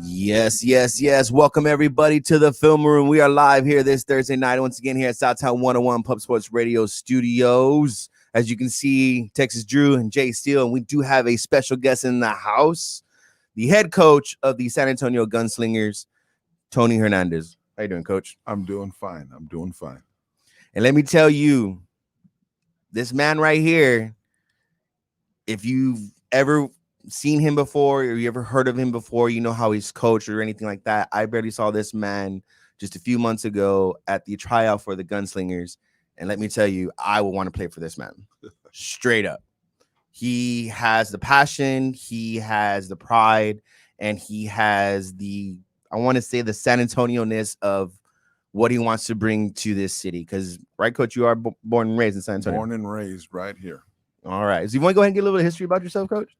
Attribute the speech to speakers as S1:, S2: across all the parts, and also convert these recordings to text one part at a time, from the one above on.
S1: Yes. Welcome everybody to the film room. We are live here this Thursday night, once again here at Southtown 101 Pub Sports Radio Studios. As you can see, Texas Drew and Jay Steele, and we do have a special guest in the house, the head coach of the San Antonio Gunslingers, Tony Hernandez. How you doing, Coach?
S2: I'm doing fine.
S1: And let me tell you, this man right here, if you've ever seen him before or you ever heard of him before, you know how he's coached or anything like that. I barely saw this man just a few months ago at the tryout for the Gunslingers. And let me tell you, I would want to play for this man. Straight up. He has the passion, he has the pride, and he has the, I want to say, the San Antonio-ness of what he wants to bring to this city. Because, right, Coach, you are born and raised in San Antonio.
S2: Born and raised right here.
S1: All right. So you want to go ahead and get a little bit of history about yourself, Coach?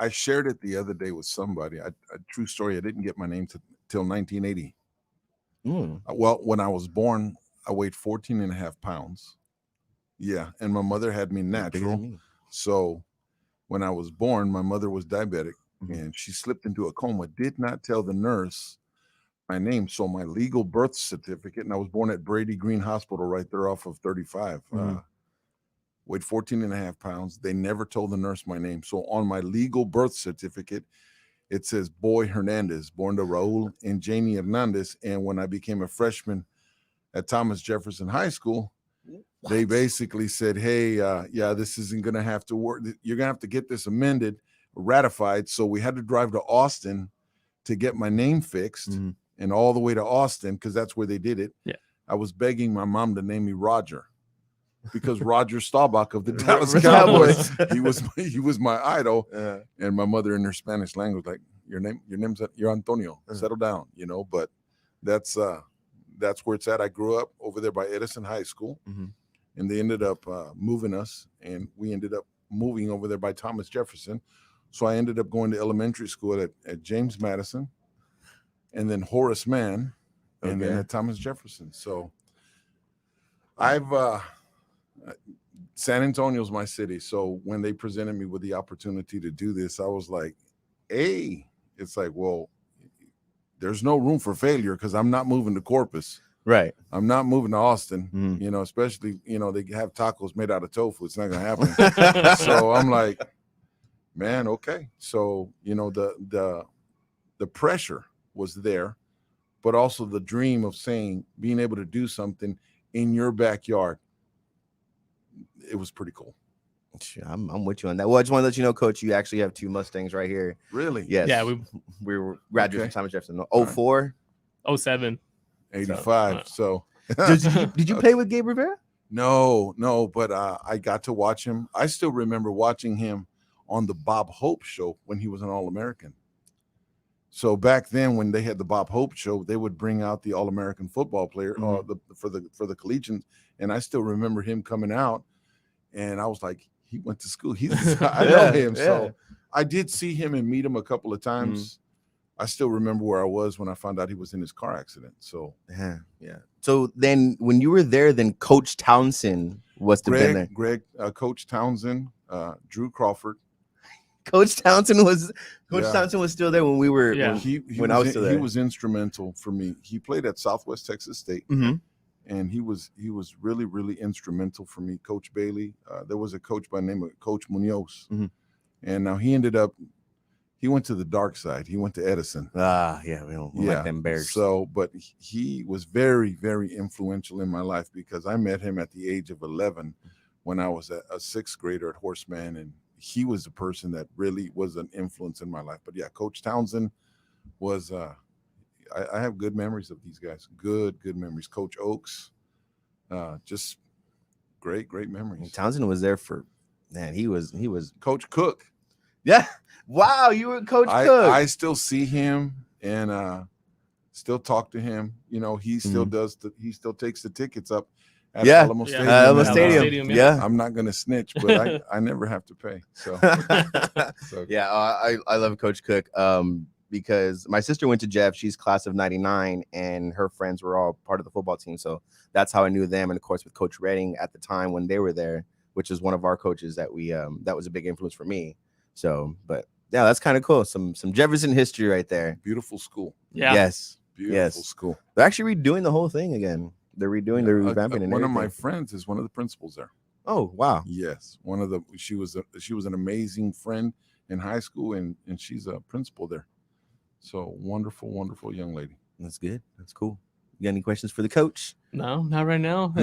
S2: I shared it the other day with somebody. A true story. I didn't get my name till 1980. Well, when I was born, I weighed 14 and a half pounds. Yeah. And my mother had me natural. So when I was born, my mother was diabetic and she slipped into a coma, did not tell the nurse my name. So my legal birth certificate, and I was born at Brady Green Hospital right there off of 35. Weighed 14 and a half pounds. They never told the nurse my name. So on my legal birth certificate, it says Boy Hernandez, born to Raul and Janie Hernandez. And when I became a freshman at Thomas Jefferson High School, they basically said, hey, this isn't going to have to work. You're going to have to get this amended, ratified. So we had to drive to Austin to get my name fixed and all the way to Austin because that's where they did it. Yeah. I was begging my mom to name me Roger. Because Roger Staubach of the Dallas Cowboys, he was my idol, and my mother in her Spanish language, like your name's you're Antonio, settle down, But that's where it's at. I grew up over there by Edison High School, and they ended up moving us, and we ended up moving over there by Thomas Jefferson. So I ended up going to elementary school at James Madison, and then Horace Mann, and then at Thomas Jefferson. So I've San Antonio's my city. So when they presented me with the opportunity to do this, I was like, hey, it's like, well, there's no room for failure because I'm not moving to Corpus.
S1: Right.
S2: I'm not moving to Austin, especially, they have tacos made out of tofu. It's not going to happen. So I'm like, man, okay. So, the pressure was there, but also the dream of being able to do something in your backyard. It was pretty cool.
S1: I'm with you on that. Well, I just want to let you know, Coach, you actually have two Mustangs right here.
S2: Really?
S1: Yes.
S3: Yeah,
S1: we were graduates from Thomas Jefferson. 04?
S3: 07.
S2: 85. So
S1: did you play with Gabe Rivera?
S2: No, but I got to watch him. I still remember watching him on the Bob Hope show when he was an All-American. So back then, when they had the Bob Hope show, they would bring out the All-American football player for the collegians. And I still remember him coming out, and I was like, he went to school. I know him. So I did see him and meet him a couple of times. I still remember where I was when I found out he was in his car accident. So
S1: yeah. So then, when you were there, then Coach Townsend was to been there.
S2: Coach Townsend, Drew Crawford.
S1: Coach Townsend was still there when we were.
S3: Yeah.
S1: I was still there.
S2: He was instrumental for me. He played at Southwest Texas State. And he was really, really instrumental for me. Coach Bailey. There was a coach by the name of Coach Munoz. And now he went to the dark side. He went to Edison.
S1: We don't like them Bears.
S2: So, but he was very, very influential in my life because I met him at the age of 11 when I was a sixth grader at Horseman. And he was the person that really was an influence in my life. But yeah, Coach Townsend was I have good memories of these guys. Good memories. Coach Oakes, just great memories.
S1: Townsend was there he was
S2: Coach Cook.
S1: Yeah. Wow, you were Coach Cook.
S2: I still see him and still talk to him. He still he still takes the tickets up at Alamo Stadium.
S1: Alamo Stadium. Yeah.
S2: I'm not gonna snitch, but I never have to pay. So,
S1: yeah, I love Coach Cook. Because my sister went to Jeff. She's class of 99, and her friends were all part of the football team. So that's how I knew them. And of course, with Coach Redding at the time when they were there, which is one of our coaches that we that was a big influence for me. So, but Yeah, that's kind of cool. Some Jefferson history right there.
S2: Beautiful school.
S3: Yeah.
S1: Yes.
S2: Beautiful school.
S1: They're actually redoing the whole thing again. They're redoing, they're revamping, and
S2: one
S1: everything.
S2: of my friends is one of the principals there.
S1: Oh wow!
S2: Yes, she was an amazing friend in high school, and she's a principal there. So wonderful young lady.
S1: That's good. That's cool. You got any questions for the coach?
S3: No, not right now.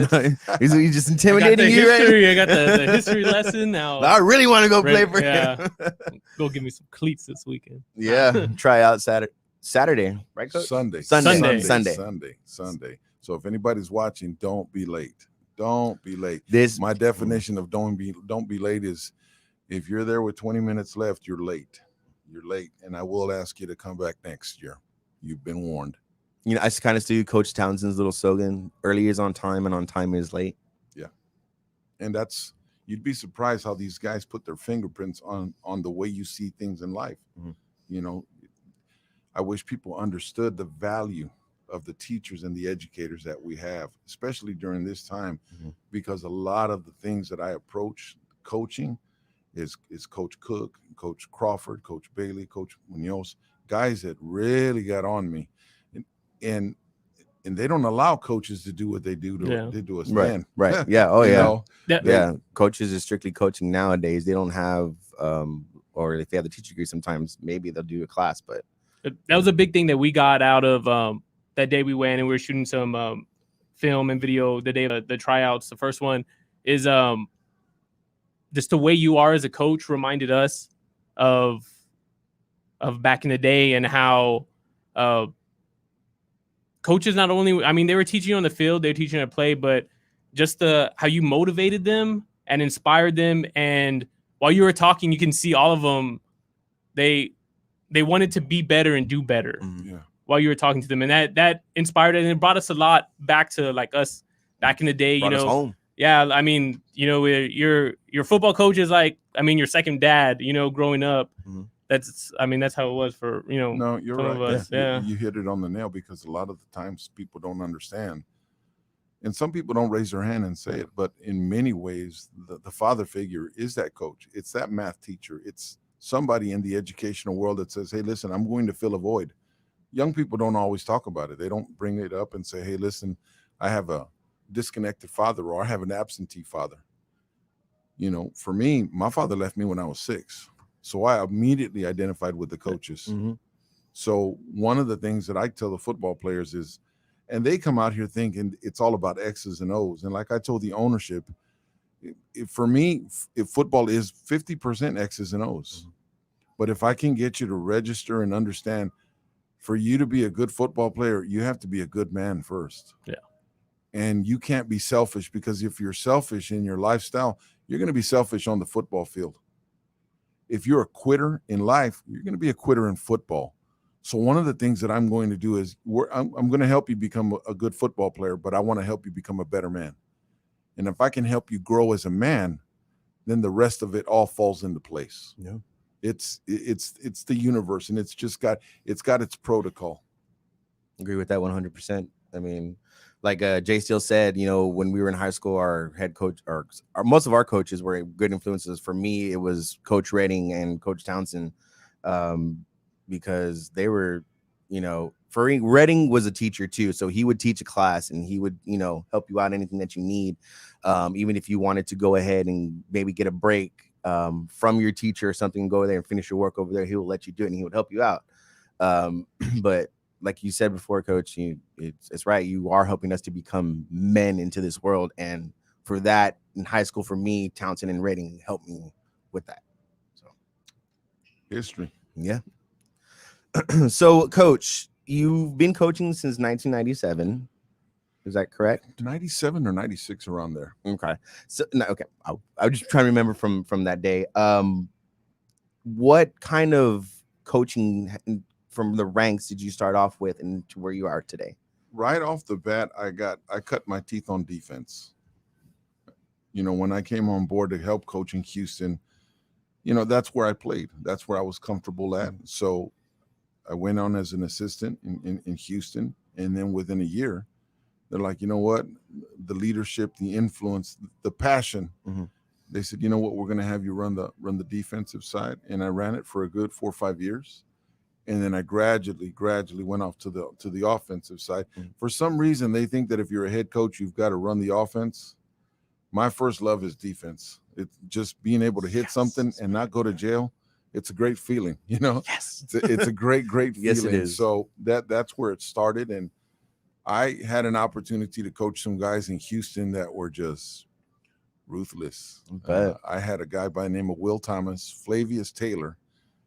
S1: He's just intimidating you,
S3: history,
S1: right?
S3: I got the history lesson now.
S1: I really want to go play for him.
S3: Go give me some cleats this weekend.
S1: Yeah, try out Saturday, right, coach?
S2: Sunday. So if anybody's watching, don't be late. Don't be late. My definition of don't be late is if you're there with 20 minutes left, you're late. You're late, and I will ask you to come back next year. You've been warned.
S1: You know, I kind of see Coach Townsend's little slogan: "Early is on time, and on time is late."
S2: Yeah, and you'd be surprised how these guys put their fingerprints on the way you see things in life. Mm-hmm. You know, I wish people understood the value of the teachers and the educators that we have, especially during this time, because a lot of the things that I approach coaching is Coach Cook, Coach Crawford, Coach Bailey, Coach Munoz, guys that really got on me, and they don't allow coaches to do what they do to us men.
S1: Right. Yeah. Oh yeah.
S3: Yeah.
S1: Coaches are strictly coaching nowadays. They don't have or if they have the teacher degree, sometimes maybe they'll do a class, but
S3: that was a big thing that we got out of that day we went and we were shooting some film and video the day of the tryouts. The first one is just the way you are as a coach reminded us of back in the day and how coaches not only, I mean, they were teaching you on the field, they were teaching you how to play, but just how you motivated them and inspired them. And while you were talking, you can see all of them, they wanted to be better and do better.
S2: Yeah.
S3: While you were talking to them, and that inspired it, and it brought us a lot back to like us back in the day.
S1: Brought us home.
S3: Yeah, I mean, you know, your football coach is like, I mean, your second dad. You know, growing up, that's how it was for
S2: No, you're right.
S3: Of us. Yeah.
S2: You hit it on the nail because a lot of the times people don't understand, and some people don't raise their hand and say it. But in many ways, the father figure is that coach. It's that math teacher. It's somebody in the educational world that says, "Hey, listen, I'm going to fill a void." Young people don't always talk about it. They don't bring it up and say, "Hey, listen, I have a disconnected father or I have an absentee father." You know, for me, my father left me when I was 6. So I immediately identified with the coaches. Mm-hmm. So one of the things that I tell the football players is, and they come out here thinking it's all about X's and O's. And like I told the ownership, for me, if football is 50% X's and O's, but if I can get you to register and understand, for you to be a good football player, you have to be a good man first.
S3: Yeah.
S2: And you can't be selfish, because if you're selfish in your lifestyle, you're going to be selfish on the football field. If you're a quitter in life, you're going to be a quitter in football. So one of the things that I'm going to do is I'm going to help you become a good football player, but I want to help you become a better man. And if I can help you grow as a man, then the rest of it all falls into place.
S1: Yeah.
S2: It's the universe, and it's got its protocol.
S1: Agree with that 100%. I mean, like Jay Steele said, you know, when we were in high school, our head coach, or most of our coaches were good influences. For me, it was Coach Redding and Coach Townsend, because they were, you know, for Redding was a teacher too, so he would teach a class and he would, you know, help you out anything that you need, even if you wanted to go ahead and maybe get a break from your teacher or something, go there and finish your work over there. He will let you do it and he would help you out. But like you said before, Coach, it's right. You are helping us to become men into this world. And for that, in high school, for me, Townsend and Redding helped me with that. So
S2: history.
S1: Yeah. So, Coach, you've been coaching since 1997. Is that correct?
S2: 97 or 96, around there.
S1: Okay. So, no, okay. I was just trying to remember from that day. What kind of coaching from the ranks did you start off with and to where you are today?
S2: Right off the bat, I cut my teeth on defense. You know, when I came on board to help coach in Houston, you know, that's where I played. That's where I was comfortable at. So I went on as an assistant in Houston. And then within a year, they're like, you know what? The leadership, the influence, the passion They said, you know what, we're going to have you run the defensive side. And I ran it for a good 4 or 5 years. And then I gradually went off to the offensive side. For some reason, they think that if you're a head coach, you've got to run the offense. My first love is defense. It's just being able to hit something and not go to jail. It's a great feeling, you know.
S1: Yes,
S2: it's a great feeling.
S1: Yes, it is.
S2: So that's where it started. And I had an opportunity to coach some guys in Houston that were just ruthless. I had a guy by the name of Will Thomas, Flavius Taylor.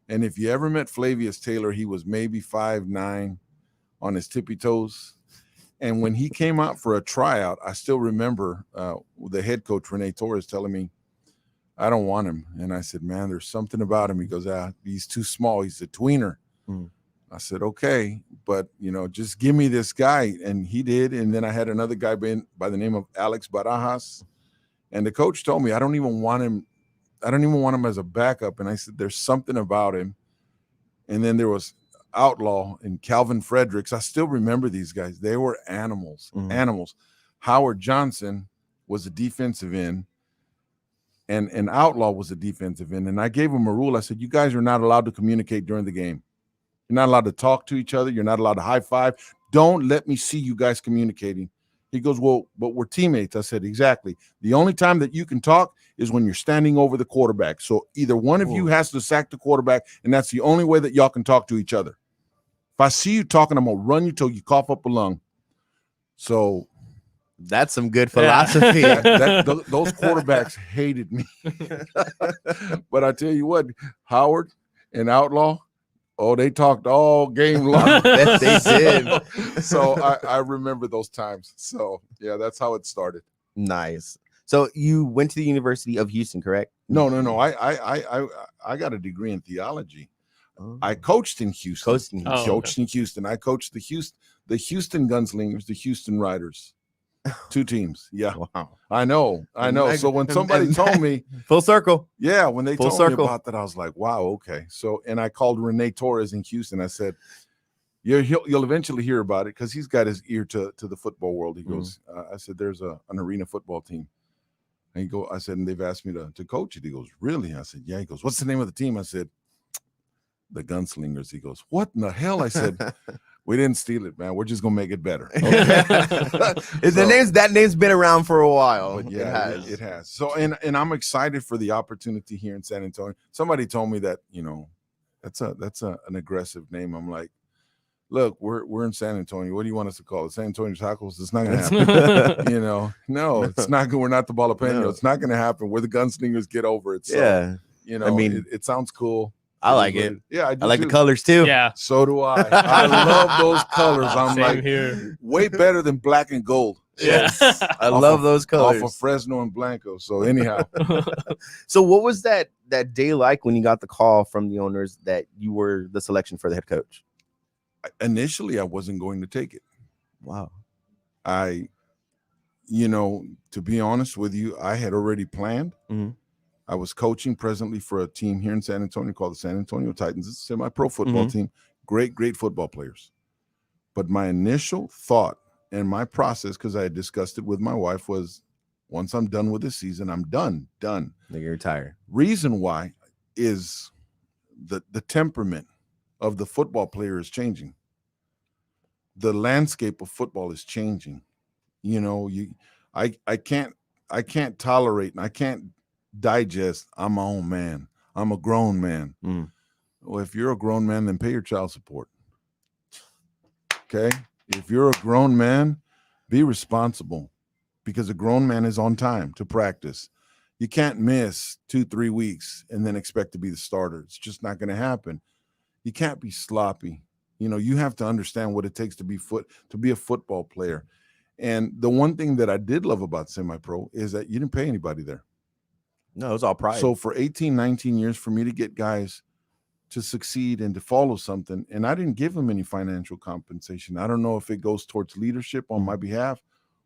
S2: And if you ever met Flavius Taylor, he was maybe 5'9" on his tippy toes. And when he came out for a tryout, I still remember the head coach, Rene Torres, telling me, I don't want him. And I said, man, there's something about him. He goes, he's too small. He's a tweener. I said, okay, but, you know, just give me this guy. And he did. And then I had another guy by the name of Alex Barajas. And the coach told me, I don't even want him as a backup. And I said, there's something about him. And then there was Outlaw and Calvin Fredericks. I still remember these guys. They were animals. Howard Johnson was a defensive end, and Outlaw was a defensive end. And I gave him a rule. I said, you guys are not allowed to communicate during the game. You're not allowed to talk to each other. You're not allowed to high five. Don't let me see you guys communicating. He goes, well, but we're teammates. I said, exactly. The only time that you can talk is when you're standing over the quarterback. So either one of you has to sack the quarterback, and that's the only way that y'all can talk to each other. If I see you talking, I'm going to run you till you cough up a lung. So
S1: that's some good philosophy.
S2: Those quarterbacks hated me. But I tell you what, Howard and Outlaw, they talked all game long.
S1: Yes, they did.
S2: So I remember those times. So, yeah, that's how it started.
S1: Nice. So you went to the University of Houston, correct?
S2: No. I got a degree in theology. I coached in Houston. In Houston. I coached the Houston Gunslingers, the Houston Riders. 2 teams. Yeah.
S1: Wow.
S2: I know. So when somebody told me
S1: full circle.
S2: Yeah, when they told me about that, I was like, wow, okay. So, and I called Rene Torres in Houston. I said, you'll eventually hear about it, because he's got his ear to the football world. He goes, I said, there's an arena football team. And I said, and they've asked me to coach it. He goes, really? I said, yeah. He goes, what's the name of the team? I said, the Gunslingers. He goes, what in the hell? I said, we didn't steal it, man. We're just gonna make it better. Okay?
S1: That name's been around for a while.
S2: But yeah, it has. So and I'm excited for the opportunity here in San Antonio. Somebody told me that, you know, that's an aggressive name. I'm like, look, we're in San Antonio. What do you want us to call it? San Antonio Tacos? It's not gonna happen. You know, no, it's not good. We're not the Jalapeno. No. It's not gonna happen. We're the Gunslingers. Get over it. So,
S1: yeah.
S2: You know, I mean, it sounds cool.
S1: I like it.
S2: Yeah, I
S1: like the colors too.
S3: Yeah,
S2: so do I. I love those colors. I'm
S3: Same
S2: like,
S3: here.
S2: Way better than black and gold.
S1: Yes, I love those colors.
S2: Off of Fresno and Blanco. So anyhow,
S1: so what was that day like when you got the call from the owners that you were the selection for the head coach?
S2: Initially, I wasn't going to take it.
S1: Wow.
S2: To be honest with you, I had already planned. I was coaching presently for a team here in San Antonio called the San Antonio Titans. It's a semi-pro football team. Great football players. But my initial thought and my process, because I had discussed it with my wife, was once I'm done with this season, I'm done.
S1: Like you're retired.
S2: Reason why is the temperament of the football player is changing. The landscape of football is changing. You know, I can't tolerate, and I can't digest, I'm my own man. I'm a grown man. Well, if you're a grown man, then pay your child support. Okay? If you're a grown man, be responsible, because a grown man is on time to practice. You can't miss 2-3 weeks and then expect to be the starter. It's just not going to happen. You can't be sloppy. You know, you have to understand what it takes to be a football player. And the one thing that I did love about semi-pro is that you didn't pay anybody there.
S1: No, it was all pride.
S2: So for 18, 19 years, for me to get guys to succeed and to follow something, and I didn't give them any financial compensation. I don't know if it goes towards leadership on my behalf,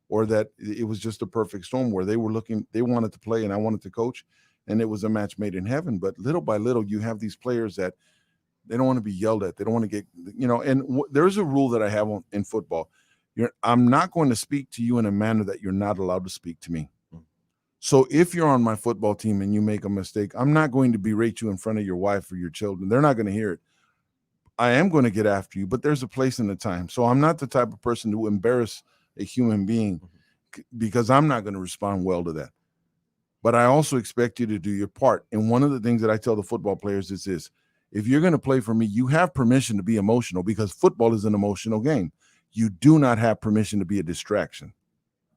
S2: or that it was just a perfect storm where they wanted to play and I wanted to coach, and it was a match made in heaven. But little by little, you have these players that they don't want to be yelled at. They don't want to get, and there's a rule that I have in football. I'm not going to speak to you in a manner that you're not allowed to speak to me. So if you're on my football team and you make a mistake, I'm not going to berate you in front of your wife or your children. They're not going to hear it. I am going to get after you, but there's a place and a time. So I'm not the type of person to embarrass a human being because I'm not going to respond well to that. But I also expect you to do your part. And one of the things that I tell the football players is this: if you're going to play for me, you have permission to be emotional because football is an emotional game. You do not have permission to be a distraction.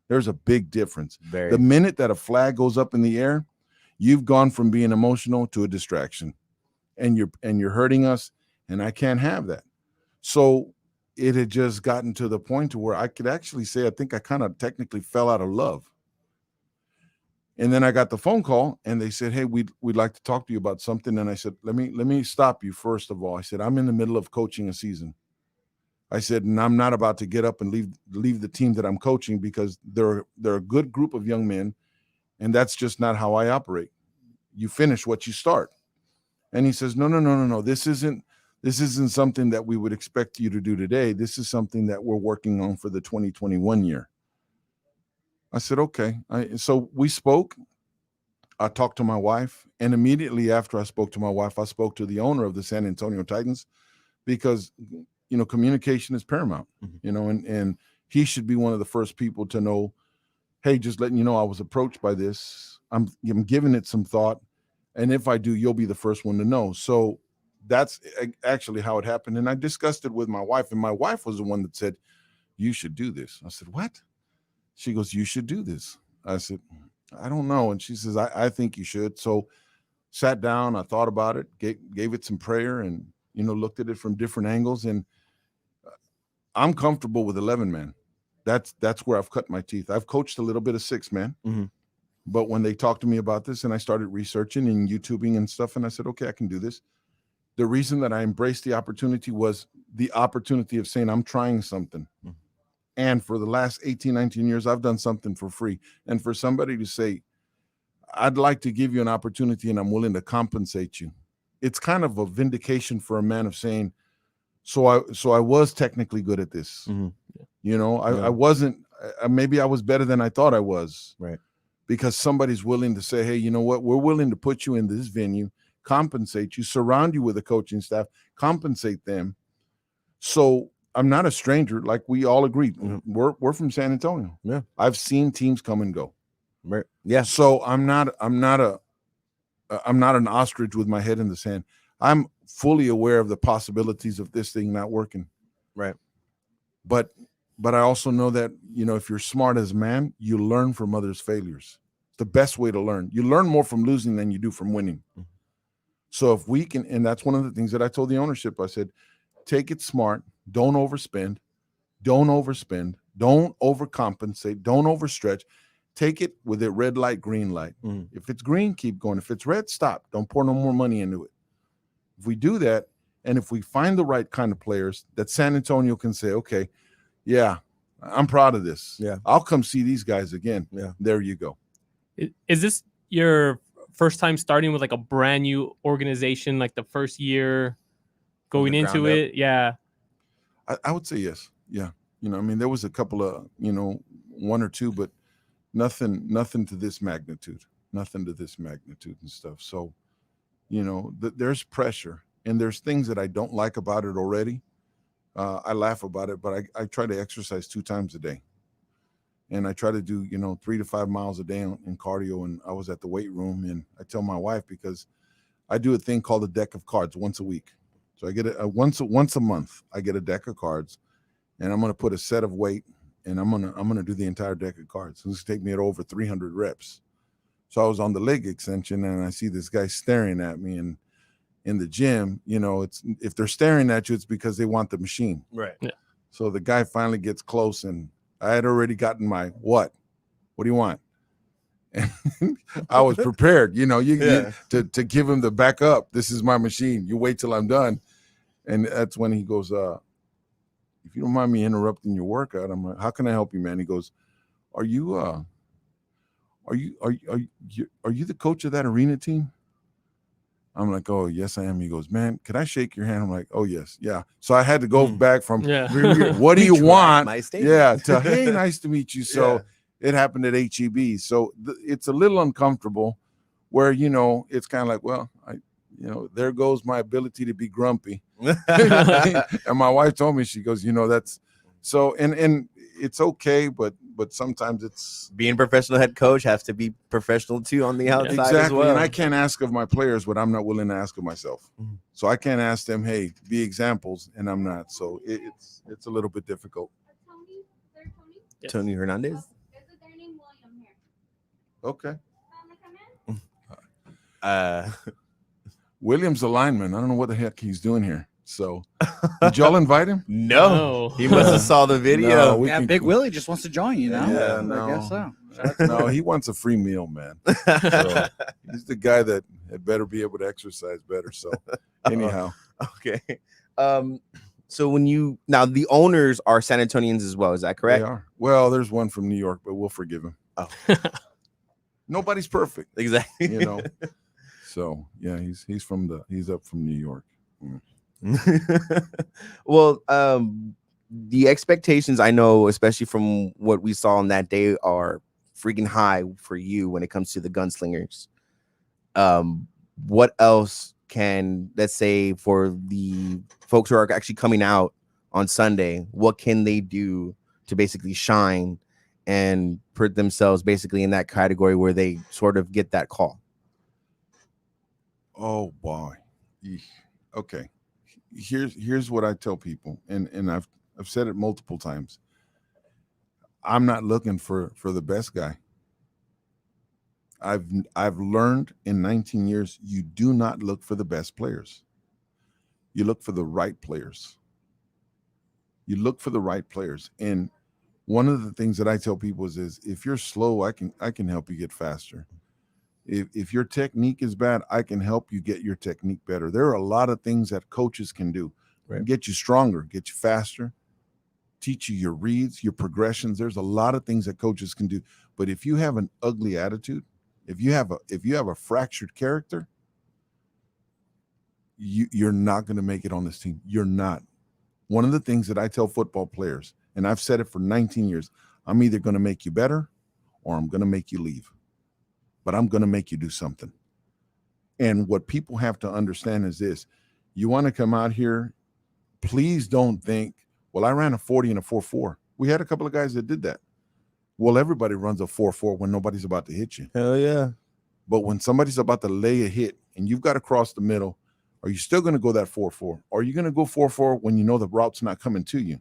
S2: There's a big difference. The minute that a flag goes up in the air, you've gone from being emotional to a distraction, and you're hurting us, and I can't have that. So it had just gotten to the point to where I could actually say I think I kind of technically fell out of love. And then I got the phone call, and they said, "Hey, we'd like to talk to you about something." And I said, "Let me stop you first of all." I said, "I'm in the middle of coaching a season." I said, "And I'm not about to get up and leave the team that I'm coaching because they're a good group of young men, and that's just not how I operate. You finish what you start." And he says, "No. This isn't something that we would expect you to do today. This is something that we're working on for the 2021 year." I said, "Okay." So we spoke. I talked to my wife, and immediately after I spoke to my wife, I spoke to the owner of the San Antonio Titans because communication is paramount, and he should be one of the first people to know, hey, just letting you know I was approached by this. I'm giving it some thought. And if I do, you'll be the first one to know. So that's actually how it happened. And I discussed it with my wife, and my wife was the one that said, "You should do this." I said, "What?" She goes, "You should do this." I said, "I don't know." And she says, I think you should. So sat down, I thought about it, gave it some prayer, and, looked at it from different angles. And I'm comfortable with 11 man. That's where I've cut my teeth. I've coached a little bit of 6 man, but when they talked to me about this and I started researching and YouTubing and stuff, and I said, okay, I can do this. The reason that I embraced the opportunity was the opportunity of saying I'm trying something. And for the last 18, 19 years, I've done something for free. And for somebody to say, I'd like to give you an opportunity and I'm willing to compensate you, it's kind of a vindication for a man of saying, so I was technically good at this. I wasn't, maybe I was better than I thought I was.
S1: Right.
S2: Because somebody's willing to say, hey, you know what? We're willing to put you in this venue, compensate you, surround you with a coaching staff, compensate them. So I'm not a stranger, like we all agreed. We're from San Antonio.
S1: Yeah.
S2: I've seen teams come and go.
S1: Right. Yeah.
S2: So I'm not an ostrich with my head in the sand. I'm fully aware of the possibilities of this thing not working.
S1: Right.
S2: But I also know that, if you're smart as a man, you learn from others' failures. It's the best way to learn. You learn more from losing than you do from winning. So if we can, and that's one of the things that I told the ownership, I said, take it smart. Don't overspend. Don't overspend. Don't overcompensate. Don't overstretch. Take it with a red light, green light. If it's green, keep going. If it's red, stop. Don't pour no more money into it. If we do that, and if we find the right kind of players that San Antonio can say, okay, yeah, I'm proud of this.
S1: Yeah,
S2: I'll come see these guys again.
S1: Yeah,
S2: there you go.
S3: Is this your first time starting with like a brand new organization, like the first year going into it?
S1: Up?
S3: Yeah,
S2: I would say yes. Yeah, there was a couple of, 1 or 2, but nothing to this magnitude. Nothing to this magnitude and stuff. So, there's pressure, and there's things that I don't like about it already. I laugh about it, but I try to exercise 2 times a day. And I try to do, 3 to 5 miles a day in cardio. And I was at the weight room, and I tell my wife, because I do a thing called a deck of cards once a week. So I get once a month, I get a deck of cards, and I'm going to put a set of weight, and I'm going to do the entire deck of cards. It's going to take me at over 300 reps. So I was on the leg extension, and I see this guy staring at me, and in the gym, it's, if they're staring at you, it's because they want the machine.
S1: Right. Yeah.
S2: So the guy finally gets close, and I had already gotten my, what do you want? And I was prepared, to give him the back up. This is my machine. You wait till I'm done. And that's when he goes, if you don't mind me interrupting your workout, I'm like, how can I help you, man? He goes, are you the coach of that arena team? I'm like, oh, yes, I am. He goes, man, can I shake your hand? I'm like, oh, yes. Yeah. So I had to go back from, what do you want?
S1: My
S2: yeah, to, hey, nice to meet you. So It happened at HEB. So it's a little uncomfortable where, it's kind of like, well, there goes my ability to be grumpy. And my wife told me, she goes, that's so, and it's okay, but sometimes it's
S1: being professional head coach has to be professional too on the outside
S2: exactly.
S1: as well.
S2: And I can't ask of my players what I'm not willing to ask of myself.
S1: Mm-hmm.
S2: So I can't ask them, hey, be examples, and I'm not. So it's a little bit difficult.
S3: Yes.
S1: Tony Hernandez.
S4: There's a guy named William here.
S2: Okay.
S1: Uh,
S2: William's a lineman. I don't know what the heck he's doing here. So did y'all invite him?
S1: no, he must have saw the video.
S2: No, we
S5: Yeah,
S2: can-
S5: Big Willie just wants to join you now.
S2: Yeah,
S5: I
S2: no.
S5: guess so.
S2: No, he wants a free meal, man. So he's the guy that had better be able to exercise better. So anyhow,
S1: Okay. So now the owners are San Antonians as well, is that correct?
S2: they are. Well, there's one from New York, but we'll forgive him.
S1: Oh.
S2: Nobody's perfect,
S1: Exactly.
S2: So yeah, he's up from New York.
S1: Well, the expectations, I know, especially from what we saw on that day, are freaking high for you when it comes to the Gunslingers. What else can, let's say, for the folks who are actually coming out on Sunday, what can they do to basically shine and put themselves basically in that category where they sort of get that call?
S2: Oh boy. Eesh. Okay. Here's what I tell people, and I've said it multiple times. I'm not looking for the best guy. I've learned in 19 years, you do not look for the best players. You look for the right players. You look for the right players. And one of the things that I tell people is if you're slow, I can help you get faster. If your technique is bad, I can help you get your technique better. There are a lot of things that coaches can do.
S1: Right.
S2: Get you stronger, get you faster, teach you your reads, your progressions. There's a lot of things that coaches can do. But if you have an ugly attitude, if you have a fractured character, you're not going to make it on this team. You're not. One of the things that I tell football players, and I've said it for 19 years, I'm either going to make you better or I'm going to make you leave. But I'm going to make you do something. And what people have to understand is this. You want to come out here, please don't think, well, I ran a 40 and a 4.4. We had a couple of guys that did that. Well, everybody runs a 4.4 when nobody's about to hit you.
S1: Hell yeah.
S2: But when somebody's about to lay a hit and you've got to cross the middle, are you still going to go that 4.4? Or are you going to go 4.4 when you know the route's not coming to you?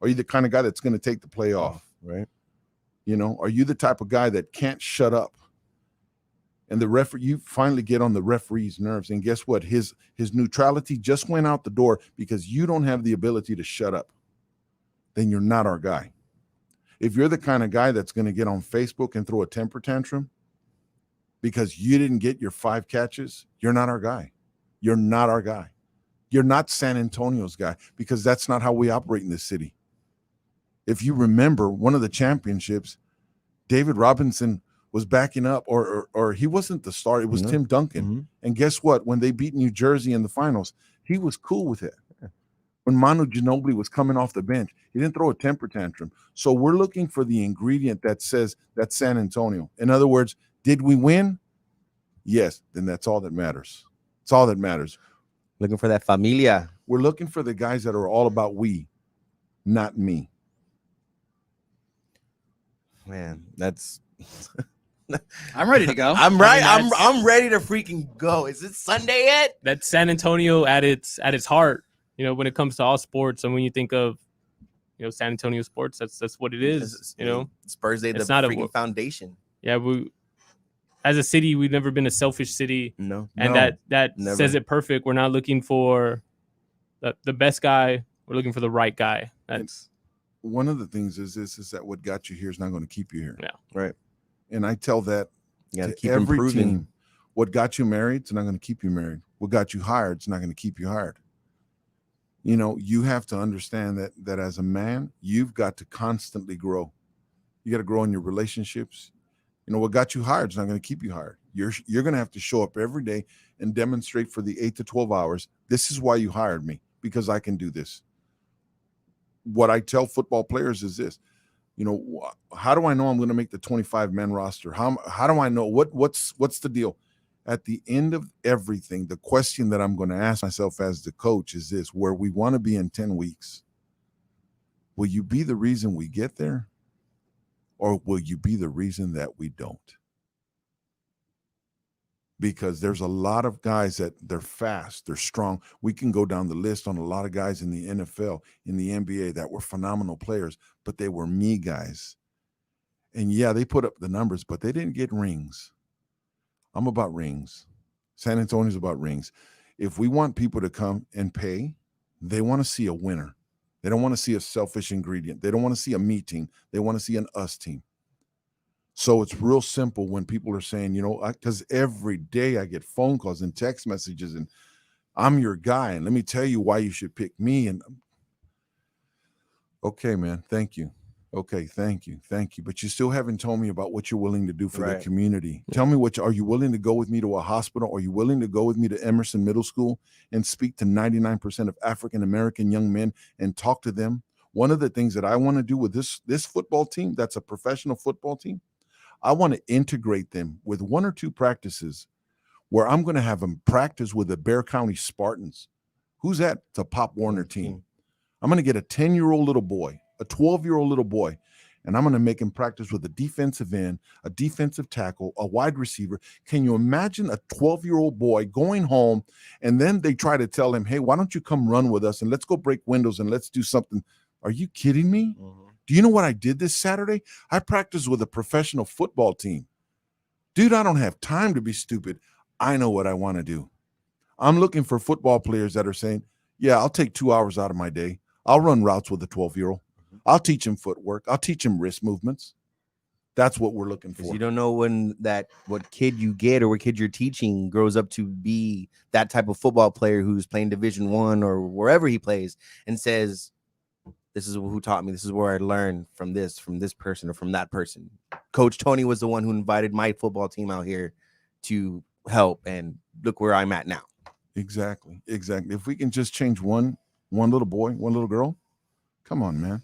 S2: Are you the kind of guy that's going to take the play off?
S1: Right.
S2: Are you the type of guy that can't shut up? And the referee, you finally get on the referee's nerves. And guess what? His neutrality just went out the door because you don't have the ability to shut up. Then you're not our guy. If you're the kind of guy that's going to get on Facebook and throw a temper tantrum because you didn't get your 5 catches, you're not our guy. You're not our guy. You're not San Antonio's guy because that's not how we operate in this city. If you remember one of the championships, David Robinson was backing up, or he wasn't the star. It was Tim Duncan.
S1: Mm-hmm.
S2: And guess what? When they beat New Jersey in the finals, he was cool with it. When Manu Ginobili was coming off the bench, he didn't throw a temper tantrum. So we're looking for the ingredient that says that's San Antonio. In other words, did we win? Yes, then that's all that matters. It's all that matters.
S1: Looking for that familia.
S2: We're looking for the guys that are all about we, not me.
S1: Man, that's
S5: I'm ready to go.
S1: I'm right.
S3: I mean,
S1: I'm ready to freaking go. Is it Sunday yet?
S3: That's San Antonio at its heart. When it comes to all sports, and when you think of San Antonio sports, that's what it is.
S1: Spurs, they the
S3: It's not a-
S1: freaking foundation.
S3: Yeah, as a city, we've never been a selfish city,
S1: No.
S3: and
S2: No,
S3: that
S1: never.
S3: says it perfect. We're not looking for the best guy. We're looking for the right guy. That's
S2: One of the things is that what got you here is not going to keep you here.
S3: Yeah.
S1: Right.
S2: And I tell that
S1: You got to
S2: to
S1: keep
S2: every
S1: improving.
S2: team. What got you married is not going to keep you married. What got you hired is not going to keep you hired. You have to understand that as a man, you've got to constantly grow. You got to grow in your relationships. What got you hired is not going to keep you hired. You're going to have to show up every day and demonstrate for the 8 to 12 hours. This is why you hired me, because I can do this. What I tell football players is this: You know, how do I know I'm going to make the 25-man roster? How do I know what's the deal? At the end of everything, the question that I'm going to ask myself as the coach is this: where we want to be in 10 weeks, will you be the reason we get there? Or will you be the reason that we don't? Because there's a lot of guys that they're fast, they're strong. We can go down the list on a lot of guys in the NFL, in the NBA that were phenomenal players, but they were me guys. And yeah, they put up the numbers, but they didn't get rings. I'm about rings. San Antonio's about rings. If we want people to come and pay, they want to see a winner. They don't want to see a selfish ingredient. They don't want to see a me team. They want to see an us team. So it's real simple when people are saying, you know, because every day I get phone calls and text messages and I'm your guy. And let me tell you why you should pick me. And okay, man, thank you. Okay, thank you. Thank you. But you still haven't told me about what you're willing to do for the community. Tell me are you willing to go with me to a hospital? Are you willing to go with me to Emerson Middle School and speak to 99% of African-American young men and talk to them? One of the things that I want to do with this football team, that's a professional football team, I want to integrate them with 1 or 2 practices where I'm going to have them practice with the Bexar County Spartans. Who's that? It's a Pop Warner team. I'm going to get a 10-year-old little boy, a 12-year-old little boy, and I'm going to make him practice with a defensive end, a defensive tackle, a wide receiver. Can you imagine a 12-year-old boy going home and then they try to tell him, hey, why don't you come run with us and let's go break windows and let's do something? Are you kidding me? Mm-hmm. Do you know what I did this Saturday? I practiced with a professional football team. Dude, I don't have time to be stupid. I know what I want to do. I'm looking for football players that are saying, yeah, I'll take 2 hours out of my day. I'll run routes with a 12-year-old. I'll teach him footwork. I'll teach him wrist movements. That's what we're looking for.
S1: You don't know when what kid you get or what kid you're teaching grows up to be that type of football player who's playing Division I or wherever he plays and says, this is who taught me. This is where I learned from this person or from that person. Coach Tony was the one who invited my football team out here to help, and look where I'm at now.
S2: Exactly. If we can just change one little boy, one little girl, come on, man.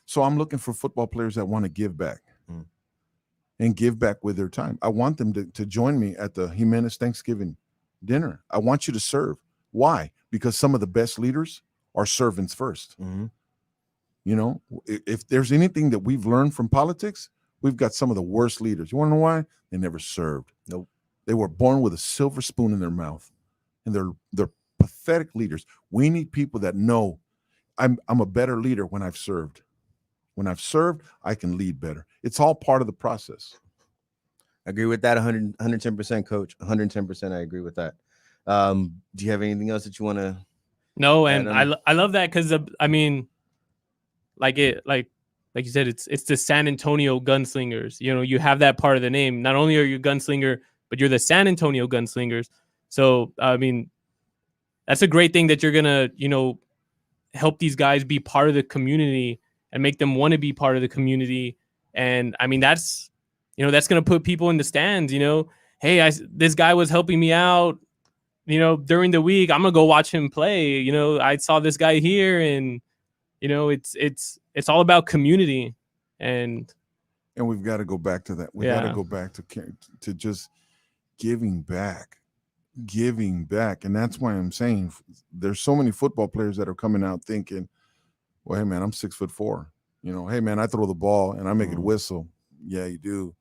S2: So I'm looking for football players that want to give back and give back with their time. I want them to join me at the Jimenez Thanksgiving dinner. I want you to serve. Why? Because some of the best leaders are servants first. Mm-hmm. You know, if there's anything that we've learned from politics, we've got some of the worst leaders. You want to know why? They never served. Nope. They were born with a silver spoon in their mouth, and they're pathetic leaders. We need people that know I'm a better leader when I've served. When I've served, I can lead better. It's all part of the process.
S1: I agree with that 110%, Coach. 110%. I agree with that. Do you have anything else that you want to?
S3: No, and I love that because I mean, like you said, it's the San Antonio Gunslingers. You know, you have that part of the name. Not only are you a gunslinger, but you're the San Antonio Gunslingers. So I mean, that's a great thing that you're gonna, you know, help these guys be part of the community and make them want to be part of the community. And I mean, that's gonna put people in the stands. You know, hey, this guy was helping me out, you know, during the week. I'm gonna go watch him play. You know, I saw this guy here, and you know, it's all about community, and
S2: we've got to go back to that. We got to go back to just giving back, and that's why I'm saying there's so many football players that are coming out thinking, well, hey man, I'm 6'4". You know, hey man, I throw the ball and I make it whistle. Yeah, you do,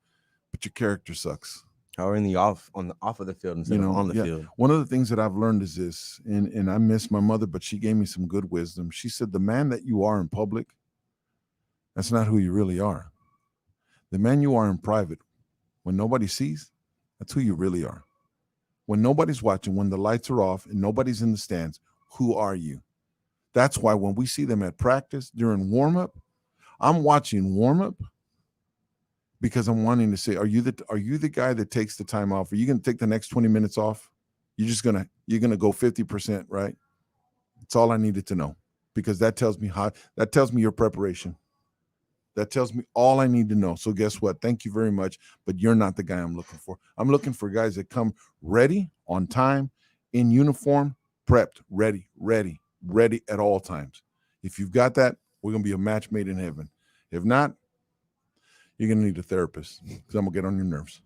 S2: but your character sucks.
S1: Or in the off of the field instead of on the field.
S2: One of the things that I've learned is this, and I miss my mother, but she gave me some good wisdom. She said, the man that you are in public, that's not who you really are. The man you are in private, when nobody sees, that's who you really are. When nobody's watching, when the lights are off and nobody's in the stands, who are you? That's why when we see them at practice during warm-up, I'm watching warm-up because I'm wanting to say, are you the guy that takes the time off? Are you going to take the next 20 minutes off? You're going to go 50%, right? That's all I needed to know, because that tells me your preparation. That tells me all I need to know. So guess what? Thank you very much, but you're not the guy I'm looking for. I'm looking for guys that come ready, on time, in uniform, prepped, ready at all times. If you've got that, We're going to be a match made in heaven. If not, you're going to need a therapist because I'm going to get on your nerves.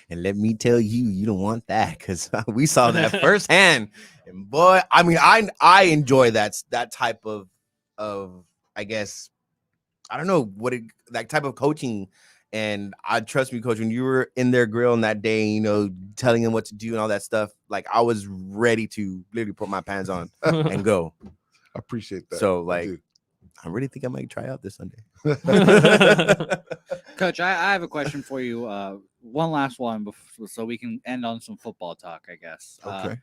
S1: And let me tell you, you don't want that because we saw that firsthand. And boy, I mean, I enjoy that type of I guess, I don't know that type of coaching. And I trust me, coach, when you were in their grill on that day, you know, telling them what to do and all that stuff, like I was ready to literally put my pants on and go.
S2: I appreciate that.
S1: So like, I really think I might try out this Sunday.
S5: Coach, I have a question for you. One last one so we can end on some football talk, I guess.
S2: Okay.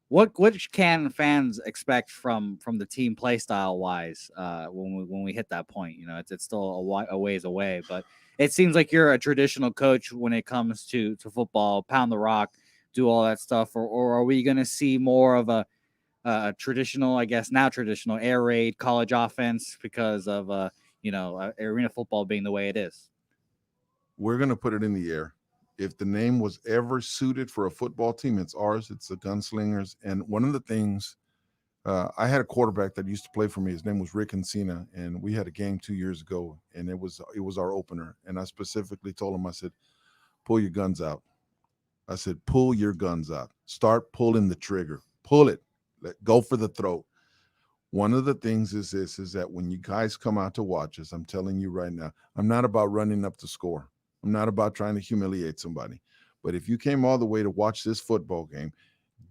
S5: What can fans expect from the team play style wise when we hit that point? You know, it's still a ways away, but it seems like you're a traditional coach when it comes to football, pound the rock, do all that stuff, or are we going to see more of a traditional, I guess now traditional air raid college offense because of arena football being the way it is?
S2: We're going to put it in the air. If the name was ever suited for a football team, it's ours. It's the Gunslingers. And one of the things, I had a quarterback that used to play for me. His name was Rick Encina, and we had a game 2 years ago, and it was our opener. And I specifically told him, I said, pull your guns out. I said, pull your guns out. Start pulling the trigger. Pull it. Go for the throat. One of the things is that when you guys come out to watch us, I'm telling you right now, I'm not about running up the score. I'm not about trying to humiliate somebody. But if you came all the way to watch this football game,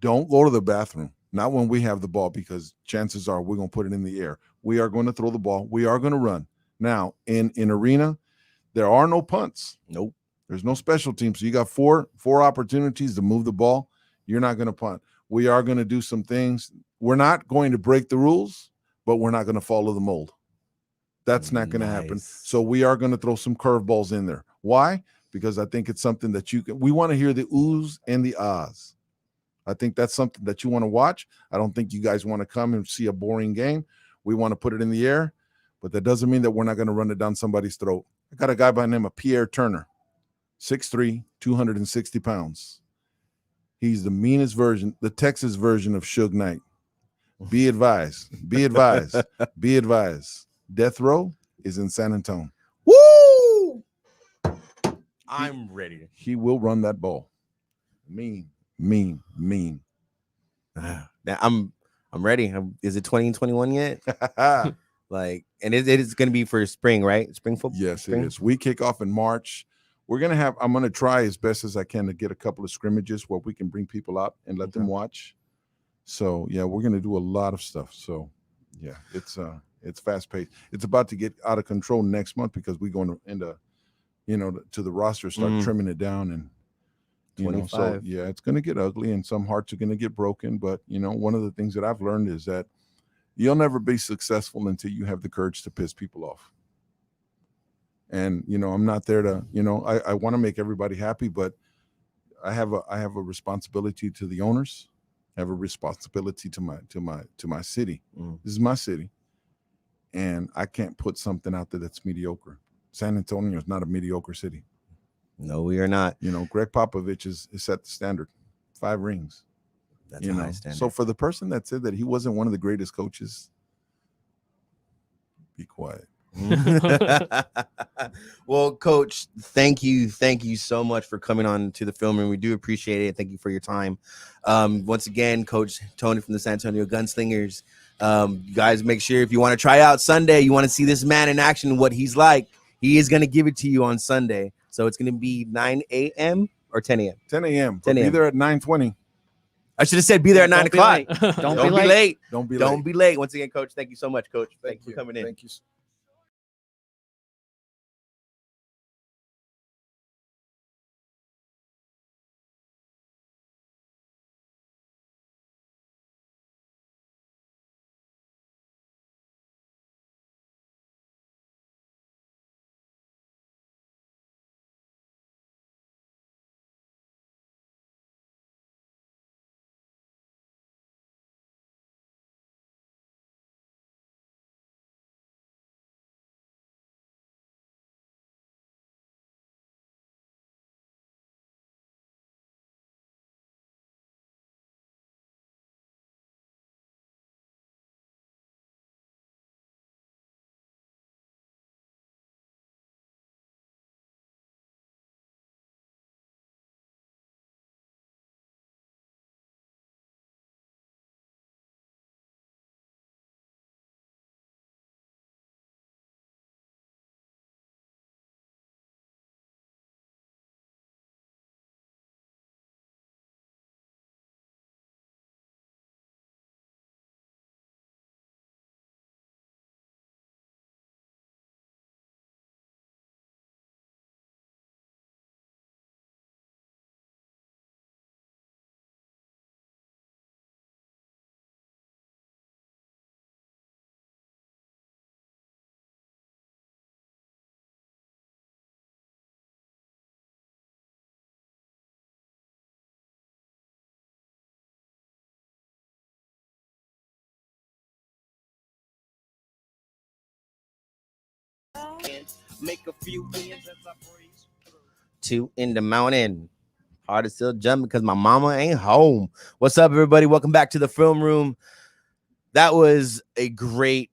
S2: don't go to the bathroom. Not when we have the ball, because chances are we're going to put it in the air. We are going to throw the ball. We are going to run. Now, in arena, there are no punts.
S1: Nope.
S2: There's no special teams. So you got four opportunities to move the ball. You're not going to punt. We are going to do some things. We're not going to break the rules, but we're not going to follow the mold. That's not going to happen. So we are going to throw some curveballs in there. Why? Because I think it's something that we want to hear the oohs and the ahs. I think that's something that you want to watch. I don't think you guys want to come and see a boring game. We want to put it in the air, but that doesn't mean that we're not going to run it down somebody's throat. I got a guy by the name of Pierre Turner, 6'3", 260 pounds. He's the meanest version, the Texas version of Suge Knight. Be advised. Be advised. Be advised. Death Row is in San Antonio.
S1: Woo! I'm ready.
S2: He will run that ball. Mean.
S1: Now I'm ready. Is it 2021 yet? Like, and it is going to be for spring, right? Spring football.
S2: Yes,
S1: spring?
S2: It is. We kick off in March. I'm going to try as best as I can to get a couple of scrimmages where we can bring people out and let them watch. So yeah, we're going to do a lot of stuff. So yeah, it's fast paced. It's about to get out of control next month because we're going to end up, to the roster, start trimming it down, and
S1: 25.
S2: So yeah, it's going to get ugly and some hearts are going to get broken. But one of the things that I've learned is that you'll never be successful until you have the courage to piss people off. And I'm not there to, I want to make everybody happy, but I have a responsibility to the owners. I have a responsibility to my city. This is my city, and I can't put something out there that's mediocre. San Antonio is not a mediocre city.
S1: No, we are not.
S2: Greg Popovich has set the standard. 5 rings.
S1: That's a high standard.
S2: So for the person that said that he wasn't one of the greatest coaches, be quiet.
S1: Well, Coach, thank you so much for coming on to the film, and we do appreciate it. Thank you for your time. Once again, Coach Tony from the San Antonio Gunslingers. You guys, make sure if you want to try out Sunday, you want to see this man in action, what he's like, he is going to give it to you on Sunday. So it's going to be 9 a.m. or 10 a.m.
S2: 10 a.m.
S1: 10 a.m.
S2: Be there at 9:20.
S1: I should have said be there at 9 o'clock.
S5: Don't
S1: be late.
S2: Don't be
S1: late. Once again, Coach, thank you so much, Coach. Thank you for coming in.
S2: Thank you.
S6: Make a few ends as I breeze through.
S1: 2 in the morning. Heart is still jumping because my mama ain't home. What's up, everybody? Welcome back to the film room. That was a great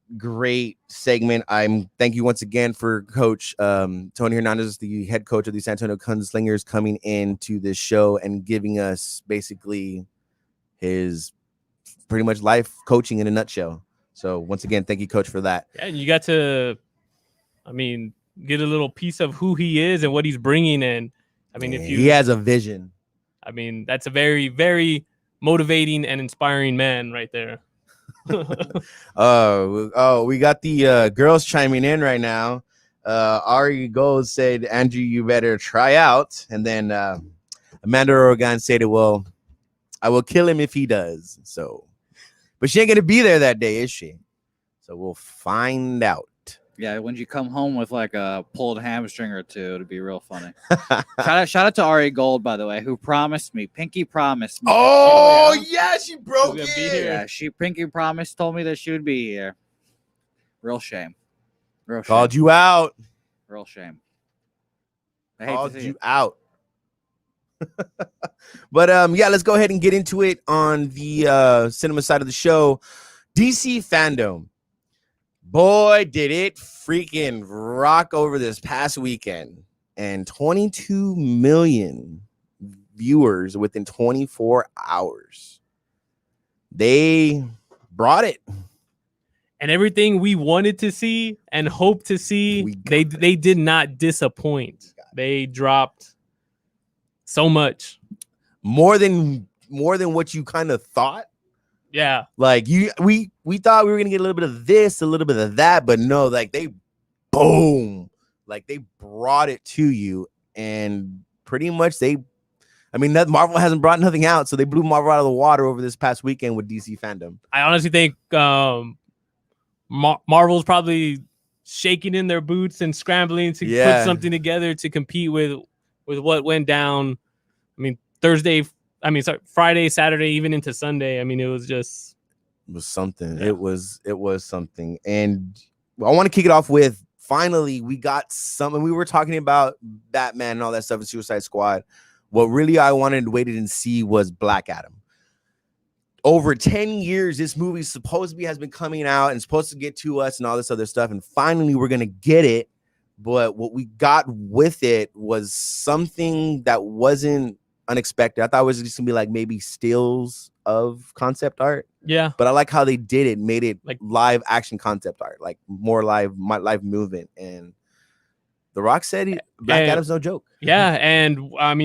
S1: segment. Thank you once again for Coach Tony Hernandez, the head coach of the San Antonio Gunslingers, coming into this show and giving us basically his pretty much life coaching in a nutshell. So once again, thank you, Coach, for that.
S3: Yeah, and you got to, get a little piece of who he is and what he's bringing in.
S1: He has a vision.
S3: That's a very, very motivating and inspiring man right there.
S1: We got the girls chiming in right now. Ari Gold said, Andrew, you better try out. And then Amanda Oregon said, well, I will kill him if he does. So, but she ain't gonna be there that day, is she? So we'll find out.
S5: Yeah, when you come home with like a pulled hamstring or two, it'd be real funny. shout out to Ari Gold, by the way, who promised me, pinky promised me.
S1: Oh yeah, she broke
S3: She's gonna be
S1: it.
S3: here.
S5: Yeah, she pinky promised, told me that she would be here. Real shame.
S1: Called you out.
S5: Real shame. I hate
S1: Called
S5: to see
S1: you
S5: it.
S1: out. But yeah, let's go ahead and get into it on the cinema side of the show. DC fandom. Boy, did it freaking rock over this past weekend. And 22 million viewers within 24 hours. They brought it.
S3: And everything we wanted to see and hoped to see, they did not disappoint. They dropped so much.
S1: More than what you kind of thought.
S3: Yeah.
S1: Like we thought we were gonna get a little bit of this, a little bit of that, but no, like they brought it to you, and pretty much Marvel hasn't brought nothing out, so they blew Marvel out of the water over this past weekend with DC fandom.
S3: I honestly think Marvel's probably shaking in their boots and scrambling to put something together to compete with what went down. Friday, Saturday, even into Sunday. It was
S1: something.
S3: Yeah.
S1: It was something. And I want to kick it off with, finally, we got some, and we were talking about Batman and all that stuff in Suicide Squad. What really I wanted to wait and see was Black Adam. Over 10 years, this movie supposedly has been coming out and supposed to get to us and all this other stuff. And finally, we're going to get it. But what we got with it was something that wasn't unexpected. I thought it was just gonna be like maybe stills of concept art.
S3: Yeah.
S1: But I like how they did it, made it like live action concept art, like more live movement. And The Rock said Black Adam's no joke.
S3: Yeah, and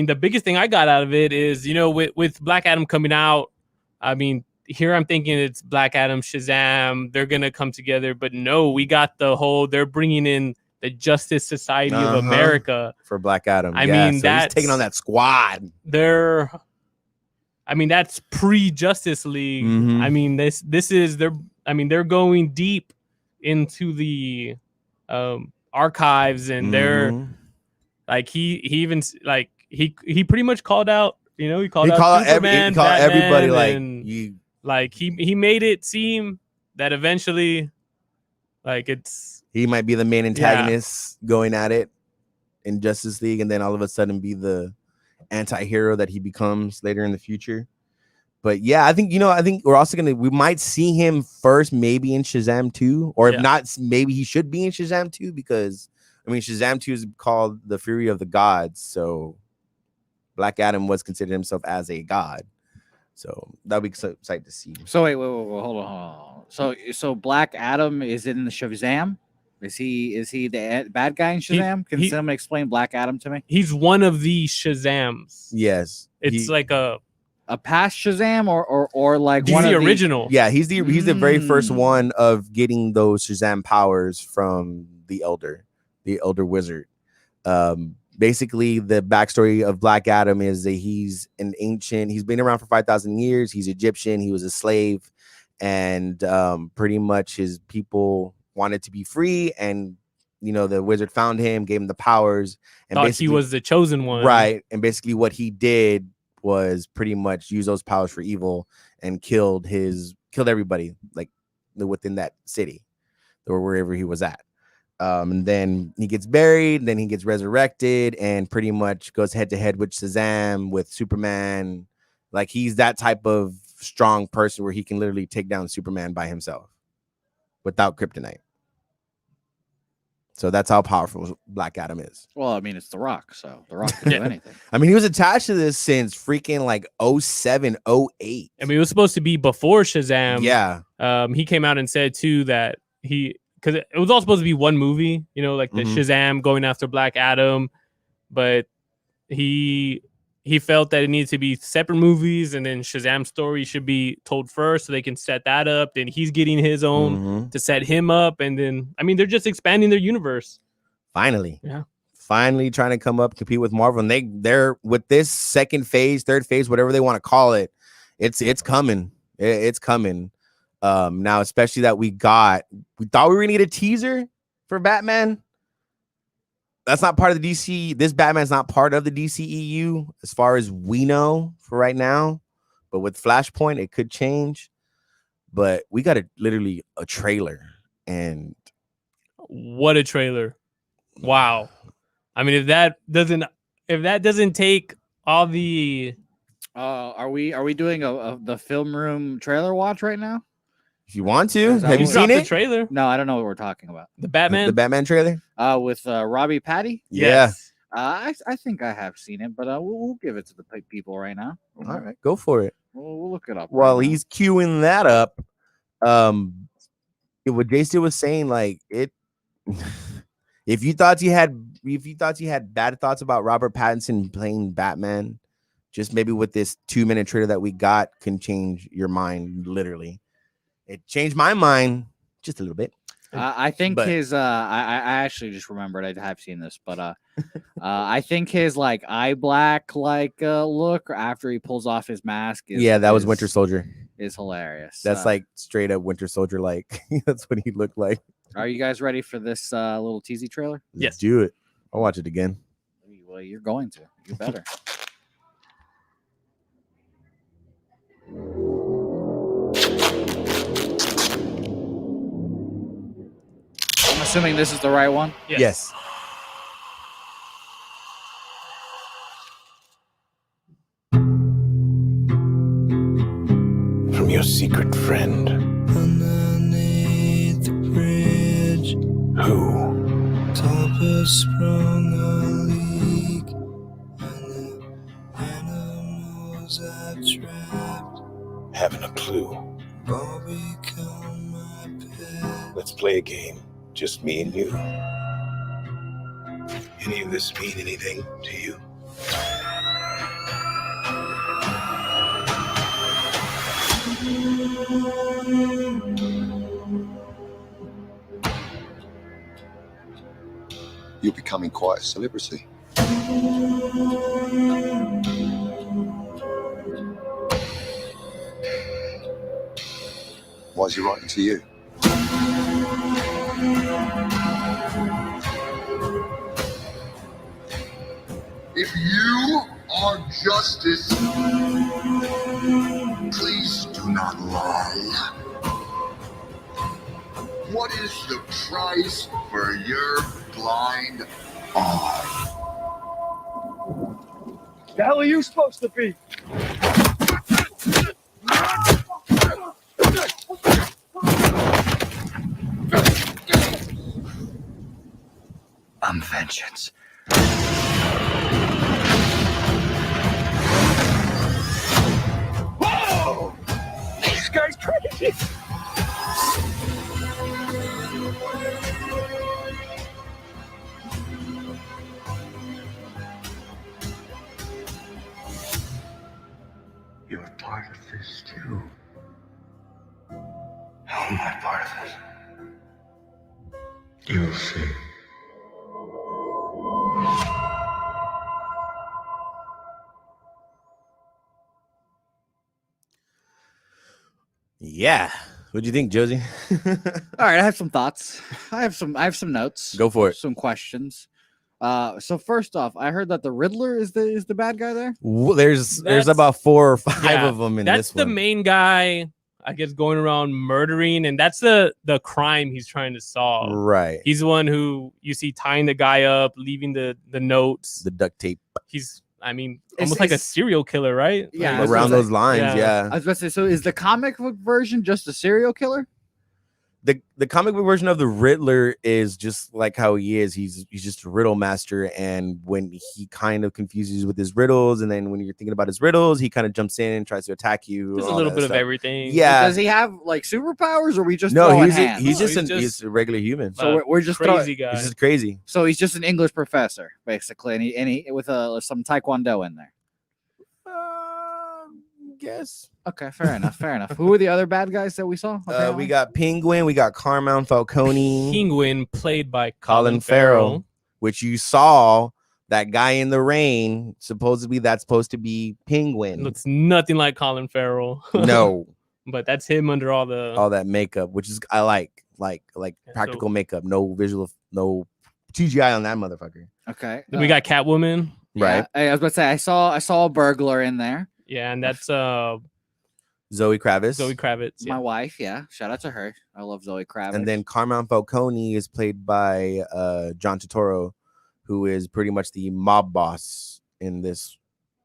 S3: the biggest thing I got out of it is, with Black Adam coming out, here I'm thinking it's Black Adam, Shazam, they're gonna come together, but no, we got they're bringing in the Justice Society of America
S1: for Black Adam.
S3: So
S1: he's taking on that squad.
S3: That's pre-Justice League.
S1: Mm-hmm.
S3: This is they're going deep into the archives, and they're like he even like he pretty much called out. He called out Superman, Batman, everybody. He made it seem that eventually, he
S1: might be the main antagonist going at it in Justice League, and then all of a sudden be the anti-hero that he becomes later in the future. But yeah, I think we're also we might see him first, maybe in Shazam 2, or if not, maybe he should be in Shazam 2, because Shazam 2 is called The Fury of the Gods, so Black Adam was considered himself as a god. So that'll be so exciting to see.
S5: So wait, hold on. So Black Adam is in the Shazam? Is he the bad guy in Shazam? Can someone explain Black Adam to me?
S3: He's one of the Shazams.
S1: Yes.
S3: It's like a
S5: past Shazam or like
S3: he's
S5: one
S3: the
S5: of
S3: original.
S1: Yeah, he's the very first one of getting those Shazam powers from the Elder Wizard. Basically, the backstory of Black Adam is that he's been around for 5,000 years. He's Egyptian. He was a slave, and pretty much his people wanted to be free. And the wizard found him, gave him the powers, and
S3: thought he was the chosen one,
S1: right? And basically, what he did was pretty much use those powers for evil and killed everybody like within that city or wherever he was at. And then he gets buried, then he gets resurrected, and pretty much goes head to head with Shazam, with Superman. Like he's that type of strong person where he can literally take down Superman by himself without kryptonite. So that's how powerful Black Adam is.
S5: Well, I mean, it's The Rock, so The Rock can do anything.
S1: I mean, he was attached to this since freaking like 07, 08.
S3: I mean, it was supposed to be before Shazam.
S1: Yeah.
S3: He came out and said too that because it was all supposed to be one movie, like the Shazam going after Black Adam, but he felt that it needs to be separate movies, and then Shazam's story should be told first so they can set that up. Then he's getting his own to set him up, and then I mean they're just expanding their universe.
S1: Finally,
S3: yeah,
S1: finally trying to come up, compete with Marvel, and they're with this second phase, third phase, whatever they want to call it. It's coming. It's coming. Now, especially that we thought we were gonna get a teaser for Batman. That's not part of the DC. This Batman's not part of the DCEU as far as we know for right now. But with Flashpoint, it could change. But we got literally a trailer, and
S3: what a trailer! Wow. I mean, if that doesn't take all the,
S5: are we doing the film room trailer watch right now?
S1: If you want to, have you
S3: dropped
S1: seen
S3: the
S1: it?
S3: trailer?
S5: No, I don't know what we're talking about.
S3: The Batman,
S1: the Batman trailer.
S5: With Robbie Patty.
S3: yes.
S5: I think I have seen it, but we'll give it to the people right now.
S1: All right, go for it.
S5: We'll look it up.
S1: While
S5: right
S1: he's queuing that up, what Jason was saying, like it. If you thought you had bad thoughts about Robert Pattinson playing Batman, just maybe with this 2-minute trailer that we got can change your mind. Literally, it changed my mind just a little bit.
S5: I think his I actually just remembered I have seen this, but I think his like eye black look after he pulls off his mask
S1: was Winter Soldier.
S5: Is hilarious.
S1: That's like straight up Winter Soldier, like that's what he looked like.
S5: Are you guys ready for this little teasy trailer?
S1: Let's do it. I'll watch it again.
S5: Well, you're going to. You better. I'm assuming this is the right one.
S1: Yes.
S7: From your secret friend. Underneath the bridge. Who? Topper sprung a leak. And the animals I've trapped. Haven't a clue. All become my pet. Let's play a game. Just me and you. Any of this mean anything to you?
S8: You're becoming quite a celebrity. Why is he writing to you?
S9: If you are justice, please do not lie. What is the price for your blind eye?
S6: The hell are you supposed to be?
S7: I'm vengeance.
S6: Whoa! This guy's crazy.
S9: You're part of this too.
S7: How am I part of it?
S9: You'll see.
S1: Yeah. What'd you think, Josie?
S5: All right, I have some thoughts. I have some notes.
S1: Go for it.
S5: Some questions. So first off, I heard that the Riddler is the bad guy there.
S1: There's about 4 or 5
S3: Yeah,
S1: of them in
S3: that's
S1: this one.
S3: the main guy I guess, going around murdering, and that's the crime he's trying to solve.
S1: Right.
S3: He's the one who you see tying the guy up, leaving the notes,
S1: the duct tape.
S3: He's, I mean, almost like a serial killer, right?
S5: Yeah,
S3: Like,
S1: around those lines. Yeah.
S5: I was about to say, so is the comic book version just a serial killer?
S1: The comic book version of the Riddler is just like how he is. He's just a riddle master, and when he kind of confuses you with his riddles, and then when you're thinking about his riddles, he kind of jumps in and tries to attack you.
S3: Just a little bit of everything.
S1: Yeah.
S5: Does he have like superpowers, or we just
S1: no?
S5: throwing
S1: He's
S5: hands?
S1: he's a regular human.
S5: So we're just
S3: crazy guy.
S1: He's just crazy.
S5: So he's just an English professor, basically, and he with some taekwondo in there.
S1: Yes.
S5: Okay, fair enough. Fair enough. Who were the other bad guys that we saw?
S1: We got Penguin. We got Carmine Falcone.
S3: Penguin, played by
S1: Colin Farrell, which you saw that guy in the rain. Supposedly, that's supposed to be Penguin.
S3: Looks nothing like Colin Farrell.
S1: No,
S3: but that's him under all
S1: that makeup, which is I like practical makeup. No visual, no CGI on that motherfucker.
S5: Okay.
S3: We got Catwoman.
S1: Right.
S5: I was about to say I saw a burglar in there.
S3: Yeah, and that's
S1: Zoe Kravitz.
S3: Zoe Kravitz.
S5: My wife, yeah. Shout out to her. I love Zoe Kravitz.
S1: And then Carmine Falcone is played by John Turturro, who is pretty much the mob boss in this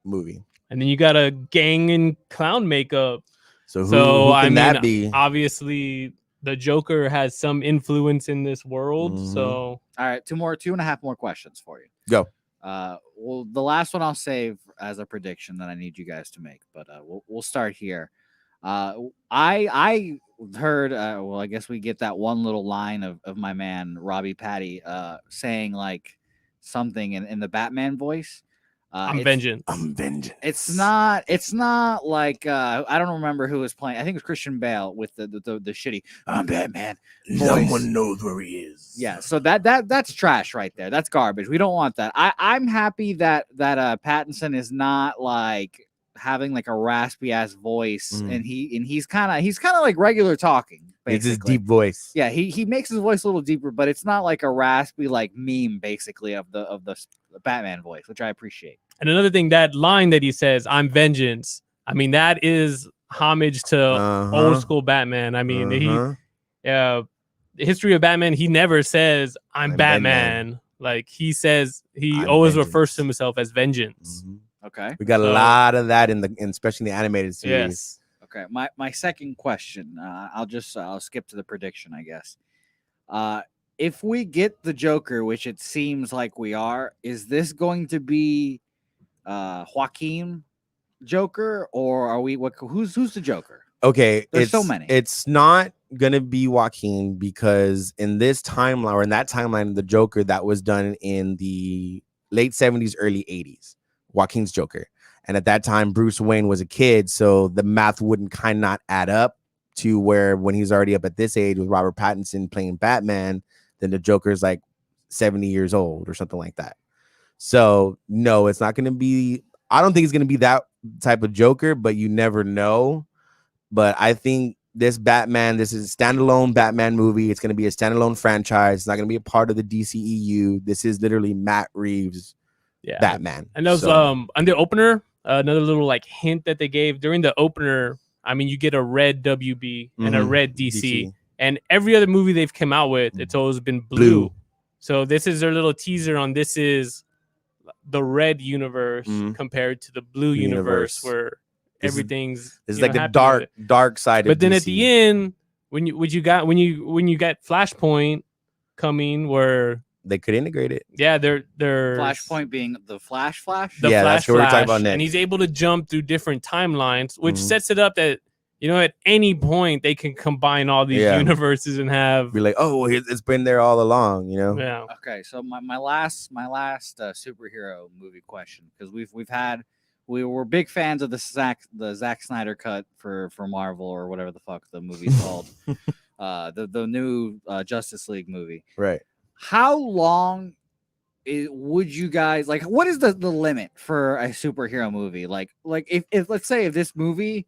S1: movie.
S3: And then you got a gang in clown makeup.
S1: So who can that be?
S3: Obviously, the Joker has some influence in this world.
S1: Mhm.
S3: So
S5: all right, two and a half more questions for you.
S1: Go.
S5: Well, the last one I'll save as a prediction that I need you guys to make, but we'll start here. I heard, well, I guess we get that one little line of my man Robbie Patty saying like something in the Batman voice.
S3: I'm vengeance.
S1: I'm vengeance.
S5: It's not like I don't remember who was playing. I think it was Christian Bale with the shitty I'm Batman voice.
S1: Someone knows where he is.
S5: Yeah, so that's trash right there. That's garbage. We don't want that. I'm happy that Pattinson is not like having like a raspy ass voice, and he's kind of like regular talking. Basically.
S1: It's his deep voice.
S5: Yeah, he makes his voice a little deeper, but it's not like a raspy like meme basically of the Batman voice, which I appreciate.
S3: And another thing, that line that he says, "I'm vengeance." I mean, that is homage to old school Batman. I mean, the history of Batman, he never says I'm Batman. Like he says, he always refers to himself as vengeance.
S5: Okay,
S1: we got a lot of that especially in the animated series.
S3: Yes.
S5: Okay, my second question. I'll skip to the prediction, I guess. If we get the Joker, which it seems like we are, is this going to be Joaquin Joker, or are we? Who's the Joker?
S1: Okay,
S5: there's so many.
S1: It's not gonna be Joaquin because in this timeline or in that timeline, the Joker that was done in the late 70s, early 80s, Joaquin's Joker, and at that time Bruce Wayne was a kid, so the math wouldn't kind of not add up to where when he's already up at this age with Robert Pattinson playing Batman, then the Joker's like 70 years old or something like that. So no, it's not going to be, I don't think it's going to be that type of Joker, but you never know. But I think this is a standalone Batman movie. It's going to be a standalone franchise. It's not going to be a part of the DCEU. This is literally Matt Reeves' Batman.
S3: And those on the opener, another little like hint that they gave during the opener. I mean, you get a red WB and a red DC. And every other movie they've come out with, it's always been blue. So this is their little teaser on this is the red universe compared to the blue universe where everything's
S1: it's like the dark side.
S3: But
S1: of
S3: then
S1: DC.
S3: at the end, when you got Flashpoint coming, where
S1: they could integrate it.
S5: Yeah, they're Flashpoint being the Flash.
S1: That's what we're talking about next.
S3: And he's able to jump through different timelines, which sets it up that at any point they can combine all these universes and have
S1: be like, oh, it's been there all along,
S3: Yeah.
S5: Okay, so my last superhero movie question, because we were big fans of the Zack Snyder cut for Marvel or whatever the fuck the movie's called, the new Justice League movie.
S1: Right.
S5: How long would you guys like? What is the limit for a superhero movie? Like if let's say if this movie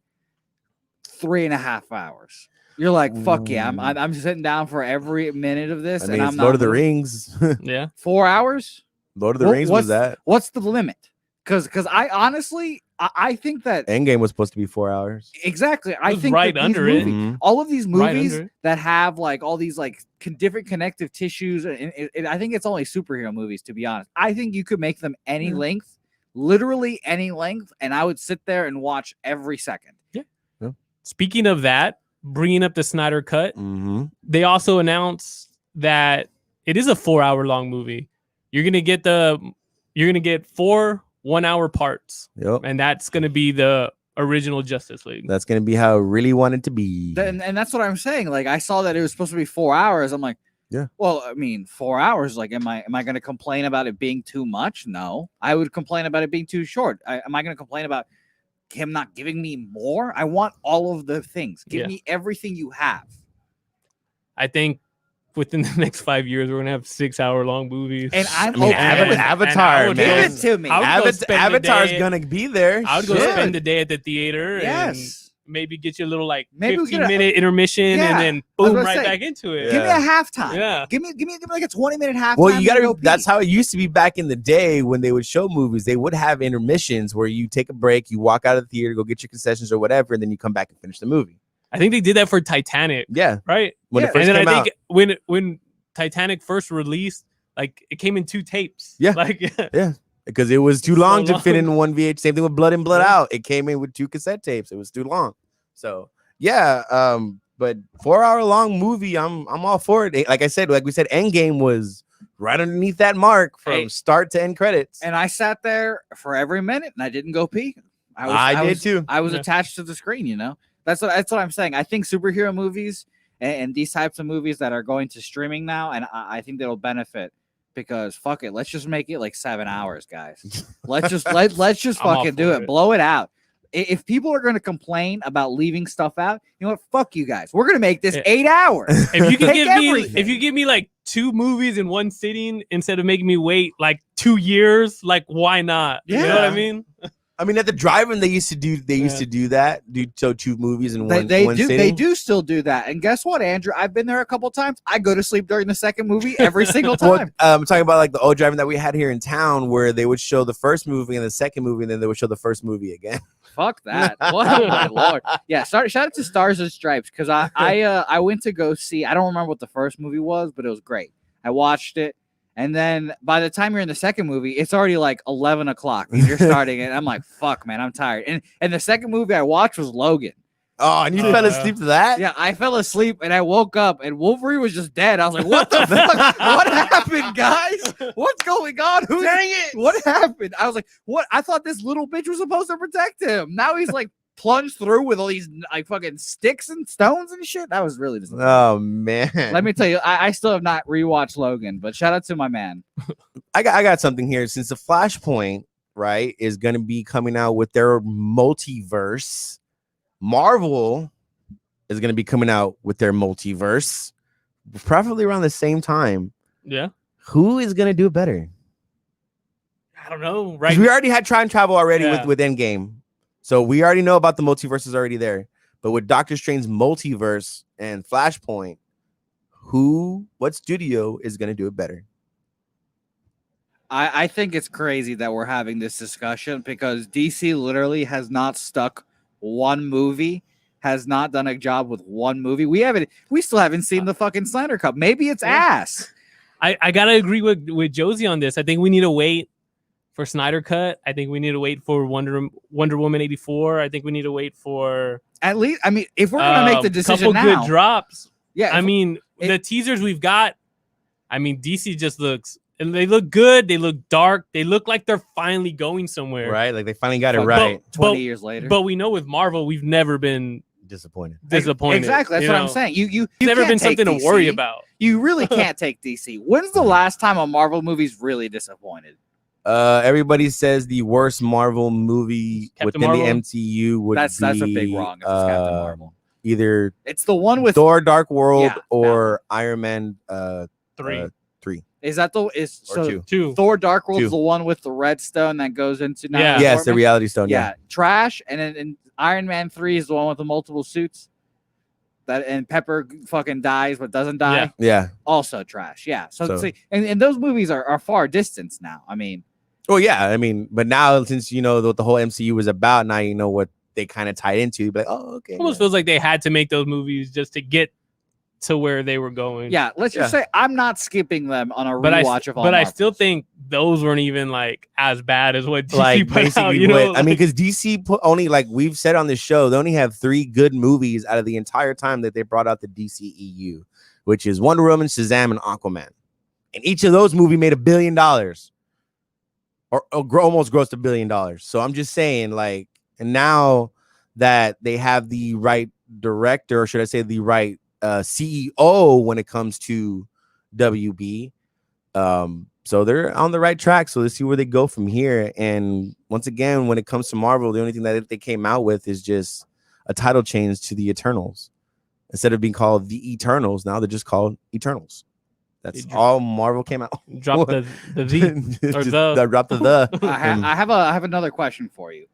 S5: 3.5 hours, you're like, fuck yeah, I'm sitting down for every minute of this.
S1: I mean,
S5: and
S1: it's
S5: I'm
S1: Lord of the Rings.
S3: 4
S5: hours.
S1: Lord of the Rings was that.
S5: What's the limit? Because I honestly, I think that
S1: Endgame was supposed to be 4 hours.
S5: exactly. I
S3: was
S5: think
S3: right
S5: that these
S3: under it.
S1: Mhm.
S5: all of these
S3: Right
S5: movies
S3: under it.
S5: that have like all these like different connective tissues, and I think it's only superhero movies, to be honest. I think you could make them any length, literally any length, and I would sit there and watch every second.
S3: Speaking of that, bringing up the Snyder Cut,
S1: Mm-hmm.
S3: they also announced that it is a 4-hour long movie. You're gonna get 4 1-hour parts,
S1: Yep.
S3: and that's gonna be the original Justice League.
S1: That's gonna be how it really wanted to be.
S5: And that's what I'm saying. Like I saw that it was supposed to be 4 hours. I'm like,
S1: Yeah.
S5: Well, I mean, 4 hours. Like, am I going to complain about it being too much? No, I would complain about it being too short. Am I going to complain about him not giving me more? I want all of the things. Give me everything you have.
S3: I think within the next 5 years, we're gonna have 6-hour long movies.
S5: And I'm
S1: I mean,
S5: okay with
S1: Avatar,
S3: would
S1: man.
S5: Give it to me.
S3: I would go spend the
S1: Avatar's
S3: day-
S1: gonna be there.
S3: I would go
S1: Shit.
S3: spend the day at the theater and
S5: Yes.
S3: maybe get you a little like
S5: Maybe we get
S3: 15-minute intermission
S5: Yeah,
S3: and then
S5: I was
S3: boom,
S5: gonna
S3: right
S5: say,
S3: back into it.
S5: Give me a halftime.
S3: Yeah.
S5: Give me like a 20-minute halftime.
S1: Well, you
S5: and go
S1: gotta.
S5: pee.
S1: That's how it used to be back in the day when they would show movies. They would have intermissions where you take a break, you walk out of the theater, go get your concessions or whatever, and then you come back and finish the movie.
S3: I think they did that for Titanic,
S1: Yeah,
S3: right?
S1: when
S5: Yeah.
S1: it first
S3: And then
S1: came
S3: I
S1: out.
S3: think when Titanic first released, like it came in 2 tapes.
S1: Yeah.
S3: Like
S1: Because it was too
S3: It's so
S1: long to fit
S3: long.
S1: in one VH. Same thing with Blood in, Blood
S3: Yeah.
S1: Out. It came in with 2 cassette tapes. It was too long. So yeah, but 4-hour long movie, I'm all for it. Like I said, like we said, Endgame was right underneath that mark from
S3: Hey.
S1: start to end credits.
S5: And I sat there for every minute, and I didn't go pee.
S1: I did too.
S5: I was
S3: Yeah.
S5: attached to the screen. You know, that's what I'm saying. I think superhero movies and these types of movies that are going to streaming now, and I think they'll benefit because fuck it, let's just make it like 7 hours, guys. Let's just let's just
S3: I'm all
S5: fucking do
S3: for
S5: it.
S3: it.
S5: Blow it out. If people are going to complain about leaving stuff out, you know what? Fuck you guys. We're gonna make this
S3: Yeah.
S5: 8 hours.
S3: if you can
S5: Take everything.
S3: if you give me like 2 movies in one sitting instead of making me wait like 2 years, like why not? You know what I
S1: Yeah.
S3: mean?
S1: I mean, at the drive-in, they used to do that. Do 2 movies in one
S5: They
S1: sitting.
S5: do still do that. And guess what, Andrew? I've been there a couple times. I go to sleep during the second movie every single
S1: Well,
S5: time.
S1: I'm talking about like the old drive-in that we had here in town, where they would show the first movie and the second movie, and then they would show the first movie again.
S5: Fuck that. What? Oh, my lord. Yeah, shout out to Stars and Stripes because I went to go see. I don't remember what the first movie was, but it was great. I watched it, and then by the time you're in the second movie, it's already like 11 o'clock and you're starting it. I'm like, fuck, man, I'm tired. And the second movie I watched was Logan.
S1: Oh, and you fell asleep to that?
S5: Yeah, I fell asleep and I woke up and Wolverine was just dead. I was like, what the fuck? What happened, guys? What's going on? Dang it! What happened? I was like, what? I thought this little bitch was supposed to protect him. Now he's like plunged through with all these like fucking sticks and stones and shit. That was really disappointing.
S1: Oh man.
S5: Let me tell you, I still have not rewatched Logan, but shout out to my man.
S1: I got something here. Since the Flashpoint, right, is going to be coming out with their multiverse, Marvel is going to be coming out with their multiverse, probably around the same time.
S3: Yeah.
S1: Who is going to do it better?
S3: I don't know.
S1: 'Cause
S3: Right.
S1: we already had time travel already
S3: Yeah.
S1: with Endgame, so we already know about the multiverse is already there. But with Doctor Strange's multiverse and Flashpoint, what studio is going to do it better?
S5: I think it's crazy that we're having this discussion because DC literally has not stuck one movie, has not done a job with one movie. We still haven't seen the fucking Snyder Cut. Maybe it's ass.
S3: I gotta agree with Josie on this. I think we need to wait for Snyder Cut. I think we need to wait for Wonder Woman 84. I think we need to wait for
S5: At least, I mean, if we're gonna make the decision
S3: couple
S5: now,
S3: good drops.
S5: yeah.
S3: I mean, the teasers we've got. I mean, DC just looks. And they look good. They look dark. They look like they're finally going somewhere.
S1: Right, like they finally got it
S5: Fuck,
S1: right.
S5: 20 years later,
S3: But we know with Marvel, we've never been
S1: Disappointed.
S3: disappointed.
S5: exactly. That's
S3: you
S5: what
S3: know?
S5: I'm saying. You
S3: It's never
S5: can't
S3: been
S5: take
S3: something to worry
S5: DC.
S3: about.
S5: You really can't take DC. When's the last time a Marvel movie's really disappointed?
S1: Everybody says the worst Marvel movie
S3: Captain
S1: within
S3: Marvel?
S1: the MCU would
S5: That's
S1: be
S5: a big wrong. If it's Captain Marvel.
S1: either
S5: It's the one with
S1: Thor: Dark World
S5: Yeah,
S1: or Iron Man
S3: 3,
S1: 3
S5: is that the is
S1: or
S5: so
S1: 2.
S3: 2.
S5: Thor: Dark World
S1: Two.
S5: is the one with the red stone that goes into
S3: Yeah.
S1: Yes, the Reality Stone.
S5: yeah, trash. And then Iron Man 3 is the one with the multiple suits. That and Pepper fucking dies but doesn't die.
S3: Yeah.
S1: Yeah.
S5: Also trash. Yeah. So
S1: So-
S5: see, and those movies are far distance now. I mean,
S1: Oh yeah, I mean, but now since you know what the whole MCU was about, now you know what they kind of tied into. But oh, okay.
S3: It almost feels like they had to make those movies just to get to where they were going.
S5: Yeah, let's just say I'm not skipping them on a
S3: But
S5: rewatch of all.
S3: But I still
S5: Marvels.
S3: think those weren't even like as bad as what DC
S1: like
S3: put out.
S1: basically
S3: You know,
S1: what I mean, because DC put only like we've said on the show, they only have 3 good movies out of the entire time that they brought out the DCEU, which is Wonder Woman, Shazam, and Aquaman. And each of those movies made $1 billion, or almost grossed $1 billion. So I'm just saying, like, and now that they have the right director, or should I say the right CEO when it comes to WB, so they're on the right track. So let's see where they go from here. And once again, when it comes to Marvel, the only thing that they came out with is just a title change to the Eternals. Instead of being called the Eternals, now they're just called Eternals. That's all Marvel came out.
S3: Drop the Z or
S1: the drop the.
S5: I have another question for you.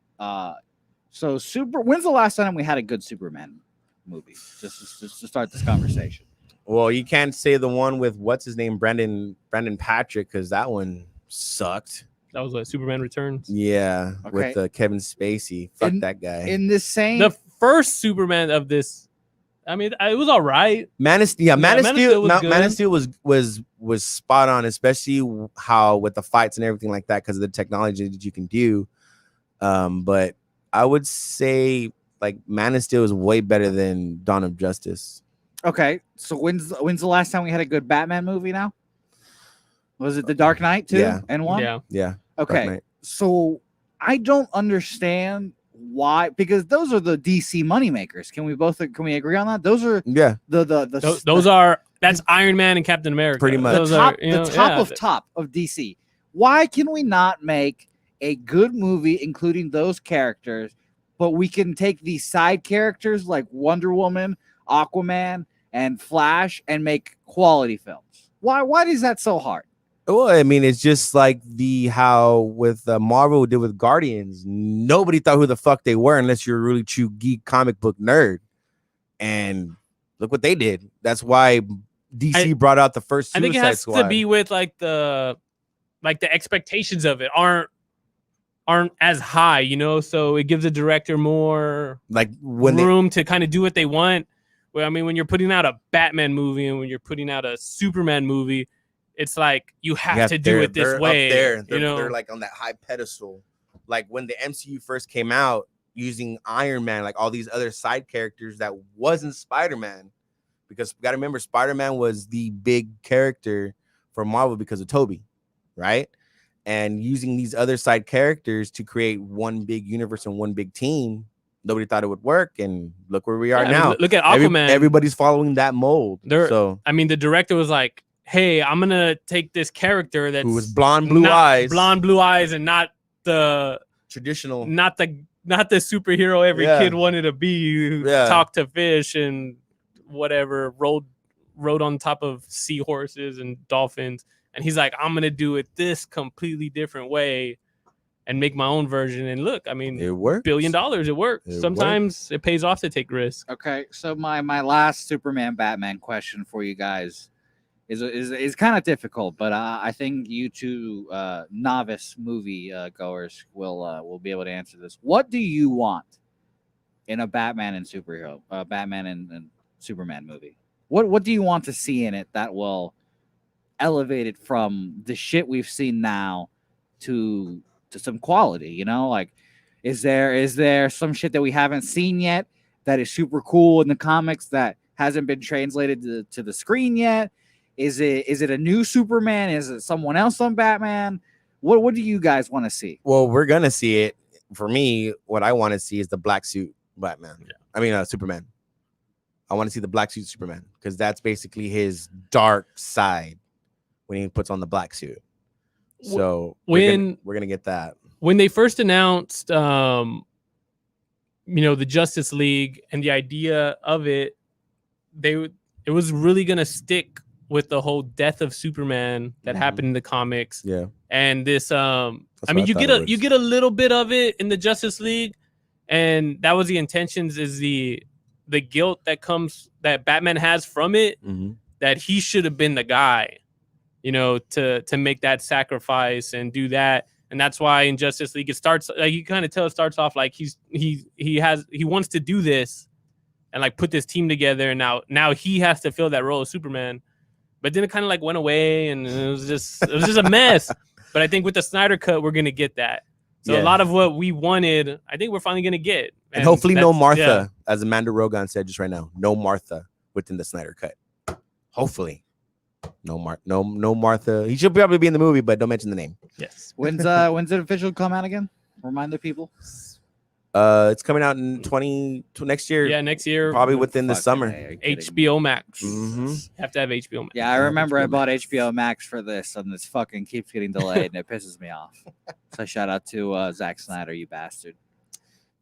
S5: So when's the last time we had a good Superman movie? Just to start this conversation.
S1: Well, you can't say the one with what's his name, Brandon Patrick, because that one sucked.
S3: That was what Superman Returns.
S1: Yeah, with Kevin Spacey. Fuck that guy.
S5: In the same,
S3: the first Superman of this, I mean, it was all right.
S1: Man of Steel was spot on, especially how with the fights and everything like that, because of the technology that you can do. But I would say like Man of Steel is way better than Dawn of Justice.
S5: Okay, so when's the last time we had a good Batman movie now? Was it The Dark Knight 2 and 1?
S1: Yeah.
S5: Okay, so I don't understand why, because those are the DC moneymakers. Can we agree on that? Those are
S3: that's Iron Man and Captain America.
S1: Pretty much.
S5: The top of DC. Why can we not make a good movie including those characters, but we can take these side characters like Wonder Woman, Aquaman, and Flash and make quality films? Why is that so hard?
S1: Well, I mean, it's just like how with Marvel did with Guardians. Nobody thought who the fuck they were unless you're a really true geek comic book nerd. And look what they did. That's why DC brought out the first Suicide Squad.
S3: I think it has to be with like the expectations of it aren't as high, you know, so it gives the director more
S1: like
S3: room to kind of do what they want. Well, I mean, when you're putting out a Batman movie and when you're putting out a Superman movie, it's like you have to do it this way.
S1: They're like on that high pedestal. Like when the MCU first came out, using Iron Man, like all these other side characters that wasn't Spider-Man, because you got to remember Spider-Man was the big character for Marvel because of Toby, right? And using these other side characters to create one big universe and one big team, nobody thought it would work, and look where we are now.
S3: I mean, look at Aquaman.
S1: Everybody's following that mold.
S3: I mean, the director was like, "Hey, I'm gonna take this character that's
S1: who was blonde, blue eyes,
S3: and not the
S1: traditional,
S3: not the superhero every kid wanted to be. Who talked to fish and whatever, rode on top of seahorses and dolphins." And he's like, I'm going to do it this completely different way and make my own version. And look, I mean,
S1: it works.
S3: $1 billion, it works. Sometimes it pays off to take risks.
S5: Okay, so my last Superman Batman question for you guys is kind of difficult, but I think you two novice movie goers will be able to answer this. What do you want in a Batman and Superman movie? What do you want to see in it that will elevated from the shit we've seen now to some quality, you know? Like, is there some shit that we haven't seen yet that is super cool in the comics that hasn't been translated to the screen yet? Is it a new Superman? Is it someone else on Batman? What do you guys want to see?
S1: Well, we're gonna see it. For me, what I want to see is the black suit Batman. I mean, Superman. I want to see the black suit Superman because that's basically his dark side when he puts on the black suit. So we're gonna get that.
S3: When they first announced the Justice League and the idea of it, it was really gonna stick with the whole death of Superman that happened in the comics.
S1: Yeah.
S3: And this I mean, you get a little bit of it in the Justice League, and that was the intentions, is the guilt that Batman has from it, that he should have been the guy, you know, to make that sacrifice and do that. And that's why in Justice League it starts like you kind of tell it starts off like he wants to do this and like put this team together, and now he has to fill that role of Superman. But then it kind of like went away, and it was just a mess. But I think with the Snyder Cut, we're gonna get that. So a lot of what we wanted, I think we're finally gonna get.
S1: And hopefully no Martha, as Amanda Rogan said just right now. No Martha within the Snyder Cut. Hopefully. No Martha. He should probably be in the movie, but don't mention the name.
S3: Yes.
S5: When's it official come out again? Remind the people.
S1: It's coming out in next year.
S3: Yeah, next year.
S1: Probably within the summer.
S3: HBO Max.
S1: Mm-hmm.
S3: You have to have HBO Max.
S5: Yeah, I remember I bought HBO Max for this, and this fucking keeps getting delayed, and it pisses me off. So shout out to Zack Snyder, you bastard.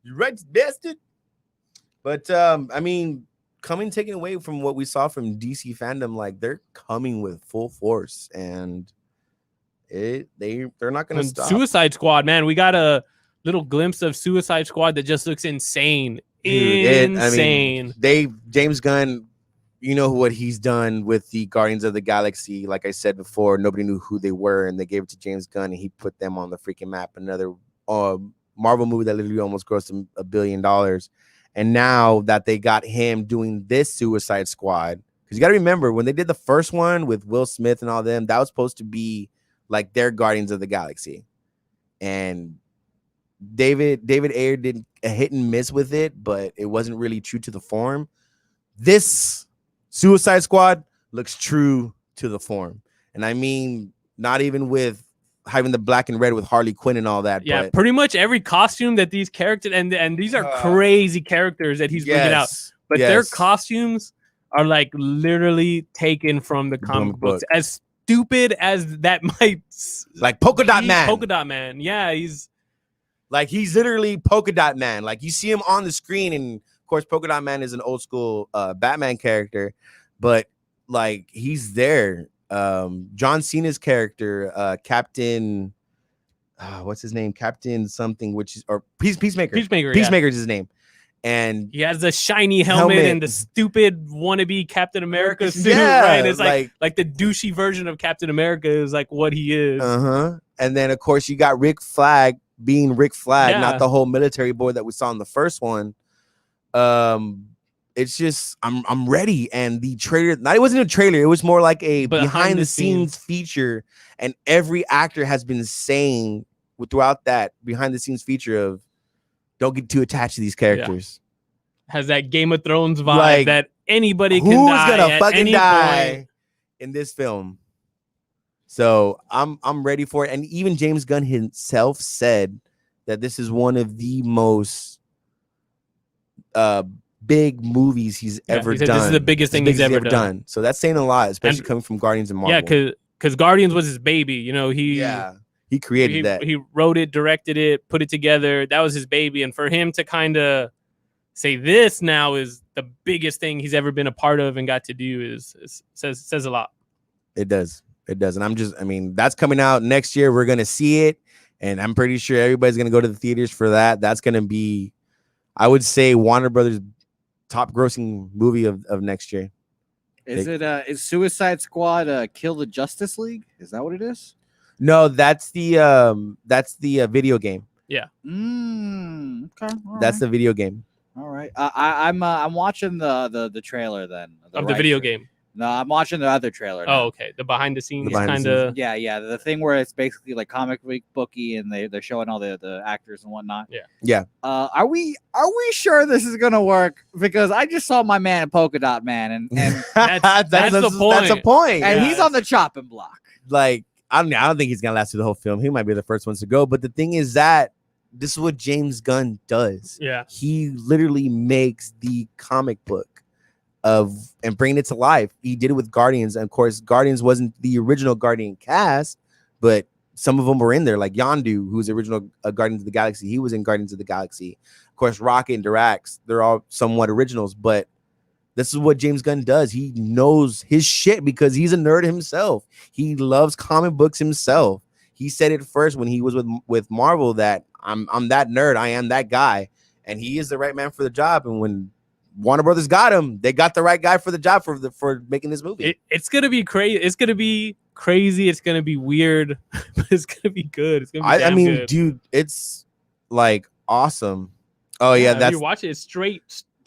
S1: You right, bastard. But I mean, taking away from what we saw from DC fandom, like they're coming with full force, and they're not gonna stop.
S3: Suicide Squad, man, we got a little glimpse of Suicide Squad that just looks insane.
S1: Dude,
S3: insane.
S1: James Gunn, you know what he's done with the Guardians of the Galaxy. Like I said before, nobody knew who they were, and they gave it to James Gunn, and he put them on the freaking map. Another Marvel movie that literally almost grossed him $1 billion. And now that they got him doing this Suicide Squad, because you got to remember when they did the first one with Will Smith and all them, that was supposed to be like their Guardians of the Galaxy, and David Ayer did a hit and miss with it, but it wasn't really true to the form. This Suicide Squad looks true to the form, and I mean not even with having the black and red with Harley Quinn and all that.
S3: Yeah,
S1: but
S3: pretty much every costume that these characters and these are crazy characters that he's bringing out, but their costumes are like literally taken from the comic books. As stupid as that might,
S1: like Polka Dot Man.
S3: Polka Dot Man, yeah, he's
S1: literally Polka Dot Man. Like you see him on the screen, and of course, Polka Dot Man is an old school Batman character, but like he's there. John Cena's character, Captain, what's his name? Captain something, which is Peacemaker. Peacemaker is his name. And
S3: he has the shiny helmet and the stupid wannabe Captain America suit, right? It's like the douchey version of Captain America is like what he is.
S1: And then of course you got Rick Flag being Rick Flag, not the whole military boy that we saw in the first one. It's just I'm ready. And the trailer, it wasn't a trailer, it was more like a behind the scenes feature. And every actor has been saying throughout that behind the scenes feature of don't get too attached to these characters.
S3: Yeah. Has that Game of Thrones vibe that anybody can die. Who's gonna fucking die
S1: in this film? So I'm ready for it. And even James Gunn himself said that this is one of the most big movies he's ever done.
S3: This is the biggest thing he's ever done.
S1: So that's saying a lot, especially coming from Guardians and Marvel.
S3: Yeah, because Guardians was his baby. You know, he
S1: created that.
S3: He wrote it, directed it, put it together. That was his baby. And for him to kind of say this now is the biggest thing he's ever been a part of and got to do says a lot.
S1: It does. And that's coming out next year. We're going to see it. And I'm pretty sure everybody's going to go to the theaters for that. That's going to be, I would say, Warner Brothers' top grossing movie of next year.
S5: Is Suicide Squad Kill the Justice League? Is that what it is?
S1: No, that's the video game.
S3: Yeah.
S5: Okay.
S1: That's the video game.
S5: All right. I'm watching the trailer then.
S3: The video game.
S5: No, I'm watching the other trailer now.
S3: Oh, okay. The behind the scenes kind of.
S5: Yeah. The thing where it's basically like comic booky and they're showing all the actors and whatnot.
S1: Yeah.
S5: Are we sure this is gonna work? Because I just saw my man Polka Dot Man and
S3: that's the point.
S1: That's the point.
S5: And he's on the chopping block.
S1: Like I don't think he's gonna last through the whole film. He might be the first ones to go. But the thing is that this is what James Gunn does.
S3: Yeah.
S1: He literally makes the comic book and bringing it to life. He did it with Guardians. And of course, Guardians wasn't the original Guardian cast, but some of them were in there, like Yondu, who's the original Guardians of the Galaxy. He was in Guardians of the Galaxy. Of course, Rocket and Durax, they're all somewhat originals, but this is what James Gunn does. He knows his shit because he's a nerd himself. He loves comic books himself. He said it first when he was with Marvel that I'm that nerd. I am that guy. And he is the right man for the job. And when Warner Brothers got him. They got the right guy for the job for making this movie.
S3: It's gonna be crazy. It's gonna be crazy. It's gonna be weird, but it's gonna be good. It's gonna be
S1: I mean,
S3: good.
S1: dude, it's like awesome. Oh yeah, that's
S3: you watch it. It's straight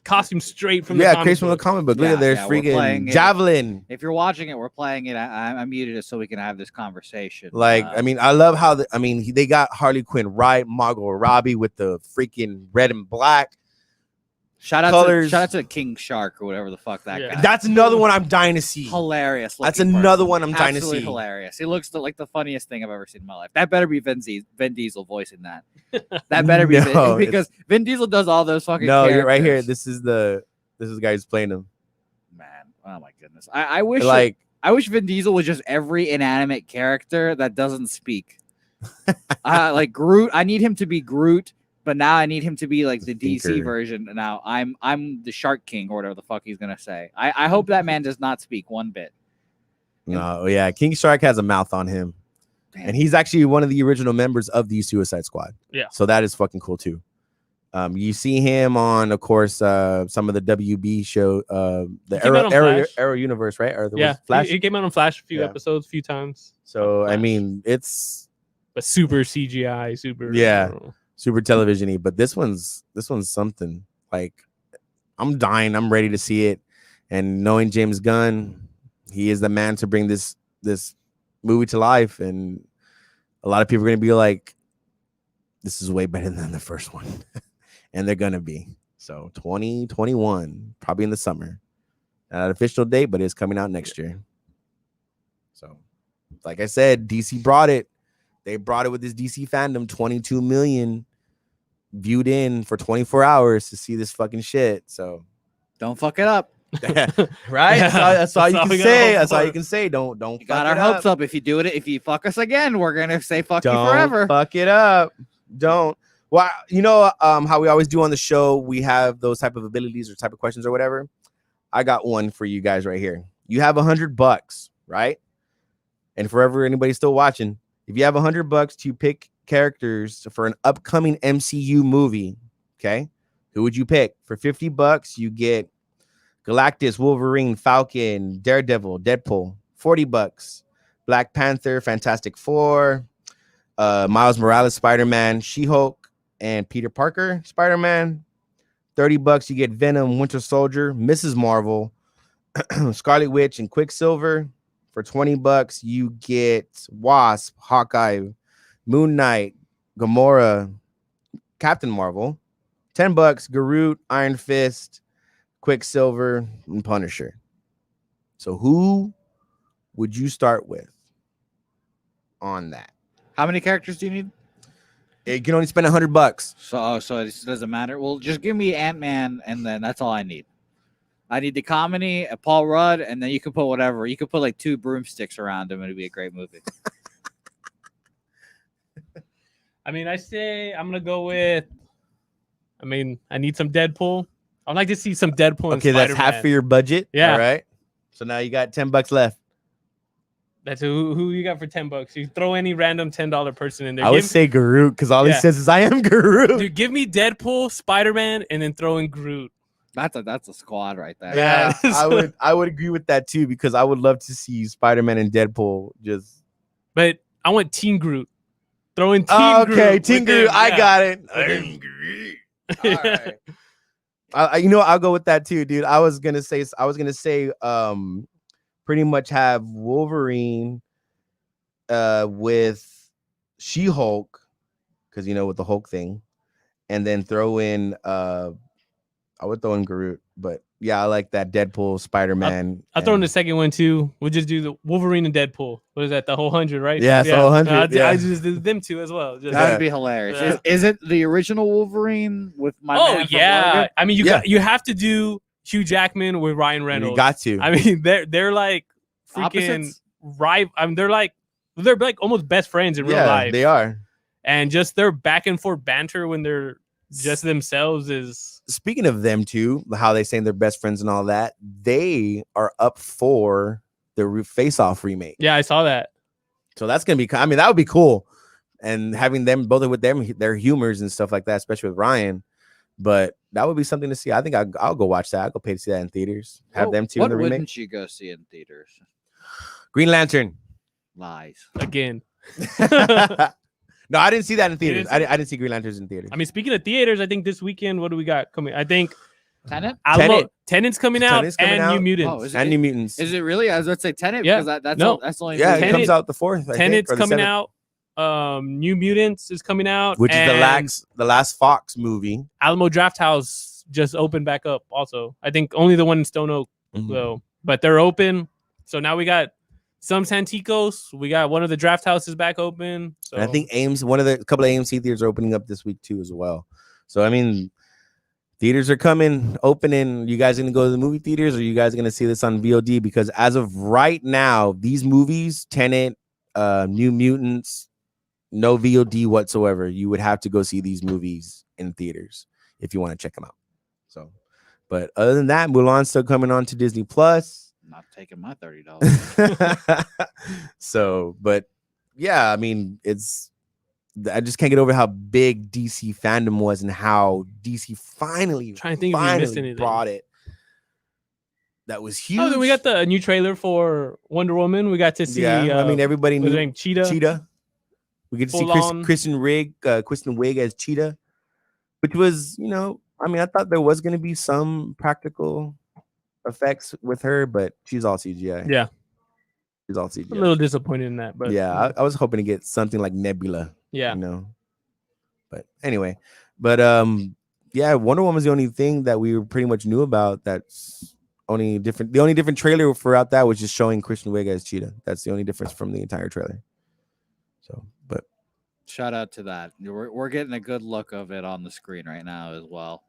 S3: costume straight from the
S1: yeah,
S3: comic
S1: crazy from the
S3: book.
S1: comic book. Look at there's
S5: we're playing
S1: freaking
S5: it.
S1: Javelin.
S5: If you're watching it, we're playing it. I muted it so we can have this conversation.
S1: Like, I mean, I love how they got Harley Quinn right, Margot Robbie with the freaking red and black.
S5: Shout out
S1: colors.
S5: to King Shark or whatever the fuck that guy.
S1: That's another one I'm dying to see.
S5: Hilarious.
S1: That's
S5: looking
S1: another
S5: person.
S1: one I'm dying to
S5: Absolutely
S1: see.
S5: Hilarious. He looks like the funniest thing I've ever seen in my life. That better be Vin Diesel voicing that. That better be
S1: No,
S5: because Vin Diesel does all those fucking.
S1: No,
S5: characters.
S1: you're right here. This is the guy who's playing him.
S5: Man, oh my goodness. I wish
S1: Like,
S5: I wish Vin Diesel was just every inanimate character that doesn't speak. Like Groot. I need him to be Groot. But now I need him to be like the DC version. Now I'm the Shark King or whatever the fuck he's gonna say. I hope that man does not speak one bit.
S1: No, yeah, King Shark has a mouth on him, and he's actually one of the original members of the Suicide Squad.
S3: Yeah,
S1: so that is fucking cool too. You see him on, of course, some of the WB show, the Arrow universe, right? Or Flash.
S3: He came out on Flash a few episodes, a few times.
S1: So I mean, it's
S3: but super CGI, super
S1: super television-y, but this one's something. Like, I'm dying. I'm ready to see it. And knowing James Gunn, he is the man to bring this movie to life. And a lot of people are gonna be like, this is way better than the first one. And they're gonna be. So 2021, probably in the summer. Not an official date, but it's coming out next year. So, like I said, DC brought it. They brought it with this DC fandom, 22 million viewed in for 24 hours to see this fucking shit. So
S5: don't fuck it up.
S1: Right? That's all you can say. That's all you can say. Don't
S5: you got our hopes up. If you do it, if you fuck us again, we're gonna say fuck you forever.
S1: Fuck it up. Don't. Well, you know how we always do on the show, we have those type of abilities or type of questions or whatever. I got one for you guys right here. You have $100, right? And forever, anybody still watching, if you have $100 to pick characters for an upcoming MCU movie, okay, who would you pick? For $50, you get Galactus, Wolverine, Falcon, Daredevil, Deadpool. $40, Black Panther, Fantastic Four, Miles Morales, Spider-Man, She-Hulk, and Peter Parker, Spider-Man. $30, you get Venom, Winter Soldier, Mrs. Marvel, Scarlet Witch, and Quicksilver. For $20, you get Wasp, Hawkeye, Moon Knight, Gamora, Captain Marvel. $10, Groot, Iron Fist, Quicksilver, and Punisher. So who would you start with on that?
S5: How many characters do you need?
S1: You can only spend $100.
S5: So it doesn't matter. Well, just give me Ant-Man, and then that's all I need. I need the comedy, Paul Rudd, and then you can put whatever. You could put like 2 broomsticks around him, and it'd be a great movie.
S3: I mean, I say I'm gonna go with. I mean, I need some Deadpool. I'd like to see some Deadpool.
S1: Okay, that's half for your budget.
S3: Yeah.
S1: All right. So now you got $10 left.
S3: That's who you got for $10. You throw any random $10 person in there.
S1: I would say Groot because all he says is I am Groot.
S3: Dude, give me Deadpool, Spider-Man, and then throw in Groot.
S5: That's a squad right there.
S1: Yeah, I would agree with that too because I would love to see Spider-Man and Deadpool just.
S3: But I want Teen Groot. Throw in Teen Groot.
S1: Okay, Teen Groot. I got it.
S3: I'm
S1: Groot. All right. You know, I'll go with that too, dude. I was gonna say, pretty much have Wolverine, with She-Hulk, because with the Hulk thing, and then throw in, I would throw in Groot, but yeah, I like that Deadpool, Spider-Man.
S3: I'll throw in the second one too. We'll just do the Wolverine and Deadpool. What is that? The whole 100, right?
S1: Yeah, it's the whole 100.
S3: I just do them two as well.
S5: That would be hilarious.
S3: Yeah.
S5: Is it the original Wolverine with my?
S3: Oh yeah. I mean, you have to do Hugh Jackman with Ryan Reynolds.
S1: You got to.
S3: I mean, they're like freaking right. I mean, they're like almost best friends in real life.
S1: They are.
S3: And just their back and forth banter when they're just themselves is.
S1: Speaking of them too, how they say they're best friends and all that, they are up for the Face Off remake.
S3: Yeah, I saw that.
S1: So that's gonna be. I mean, that would be cool, and having them both with them, their humors and stuff like that, especially with Ryan. But that would be something to see. I think I'll go watch that. I'll go pay to see that in theaters. Have them two in
S5: What
S1: the remake.
S5: wouldn't you go see in theaters?
S1: Green Lantern.
S5: Lies.
S3: Again.
S1: No, I didn't see that in theaters.
S3: didn't see
S1: I didn't see Green Lanterns in theaters.
S3: I mean, speaking of theaters, I think this weekend, what do we got coming? I think
S5: Tenet?
S3: Tenant's coming out
S1: Tenant's coming
S3: and
S1: out.
S3: New Mutants.
S5: Oh, is
S1: and New Mutants.
S5: Is it really? I was about to say Tenet
S3: Yeah.
S5: because that's
S3: No.
S5: that's the only.
S1: Yeah, it
S3: Tenet-
S1: comes out the 4th. I
S3: Tenant's
S1: think, or the
S3: coming
S1: 7th,
S3: out. New Mutants is coming out.
S1: which is
S3: and
S1: the last Fox movie.
S3: Alamo Draft House just opened back up also. I think only the one in Stone Oak,
S1: Mhm.
S3: though. But they're open. So now we got some Santikos. We got one of the draft houses back open. So
S1: And I think a couple of AMC theaters are opening up this week too as well. So I mean, theaters are opening. You guys are gonna go to the movie theaters, or you guys are gonna see this on VOD? Because as of right now, these movies, Tenet, New Mutants, no VOD whatsoever. You would have to go see these movies in theaters if you want to check them out. So, but other than that, Mulan's still coming on to Disney Plus.
S5: Not taking my $30.
S1: So, but yeah, I mean, I just can't get over how big DC fandom was and how DC finally
S3: Trying to think if we missed anything.
S1: brought it. That was huge.
S3: Oh, then we got the new trailer for Wonder Woman. We got to see.
S1: Yeah, I mean, everybody
S3: what's her
S1: knew
S3: name? Cheetah.
S1: Cheetah. We get to see
S3: Full on.
S1: Kristen Wiig as Cheetah, which was, I mean, I thought there was going to be some practical effects with her, but she's all CGI.
S3: Yeah,
S1: she's all CGI.
S3: a little disappointed in that, but
S1: yeah, I was hoping to get something like Nebula.
S3: yeah.
S1: But anyway, yeah, Wonder Woman's the only thing that we pretty much knew about. That's only different. The only different trailer throughout that was just showing Kristen Wiig as Cheetah. That's the only difference from the entire trailer. So, but
S5: Shout out to that. We're getting a good look of it on the screen right now as well.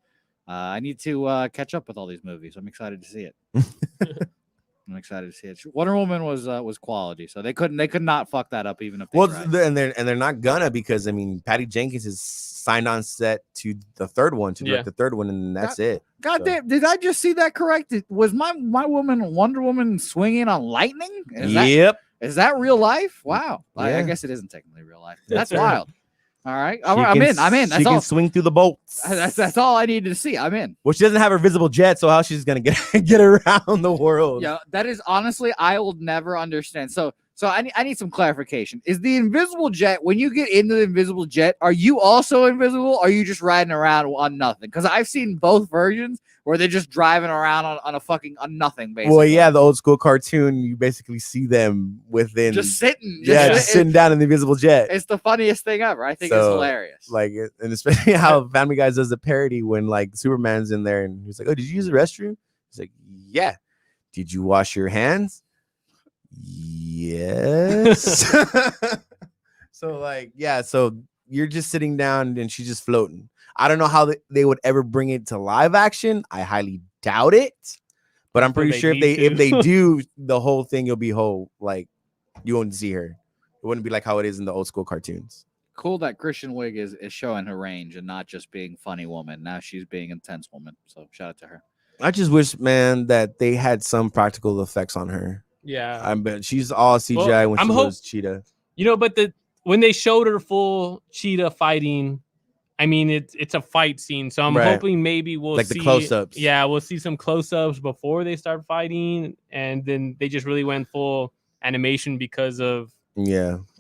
S5: I need to catch up with all these movies. I'm excited to see it. I'm excited to see it. Wonder Woman was quality, so they could not fuck that up even if they tried.
S1: and they're not gonna, because I mean, Patty Jenkins is signed on set to the third one, to direct the third one, and that's it.
S5: God damn, did I just see that correct? Was my woman Wonder Woman swinging on lightning? Is that real life? Wow. I guess it isn't technically real life. That's wild. All right. I'm in. That's
S1: she
S5: all.
S1: can swing through the bolts.
S5: That's all I needed to see. I'm in.
S1: Well, she doesn't have her visible jet, so how she's gonna get around the world?
S5: Yeah, that is honestly, I will never understand. So I need some clarification. Is the invisible jet, when you get into the invisible jet, are you also invisible? Or are you just riding around on nothing? Because I've seen both versions where they're just driving around on nothing, basically.
S1: Well, yeah, the old school cartoon, you basically see them within
S5: just sitting.
S1: Just sitting down in the invisible jet.
S5: It's the funniest thing ever. I think it's hilarious.
S1: Like, and especially how Family Guy does the parody when like Superman's in there and he's like, "Oh, did you use the restroom?" He's like, "Yeah." "Did you wash your hands?" "Yes." So like, yeah, so you're just sitting down and she's just floating. I don't know how they would ever bring it to live action. I highly doubt it, but I'm pretty sure if they do the whole thing, you'll be whole. Like, you won't see her. It wouldn't be like how it is in the old school cartoons.
S5: Cool that Kristen Wiig is showing her range and not just being funny woman. Now she's being intense woman. So shout out to her.
S1: I just wish, man, that they had some practical effects on her.
S3: Yeah,
S1: I bet she's all CGI when she was Cheetah.
S3: But when they showed her full Cheetah fighting, I mean, it's a fight scene, so I'm hoping maybe we'll see
S1: the close-ups.
S3: Yeah, we'll see some close-ups before they start fighting, and then they just really went full animation because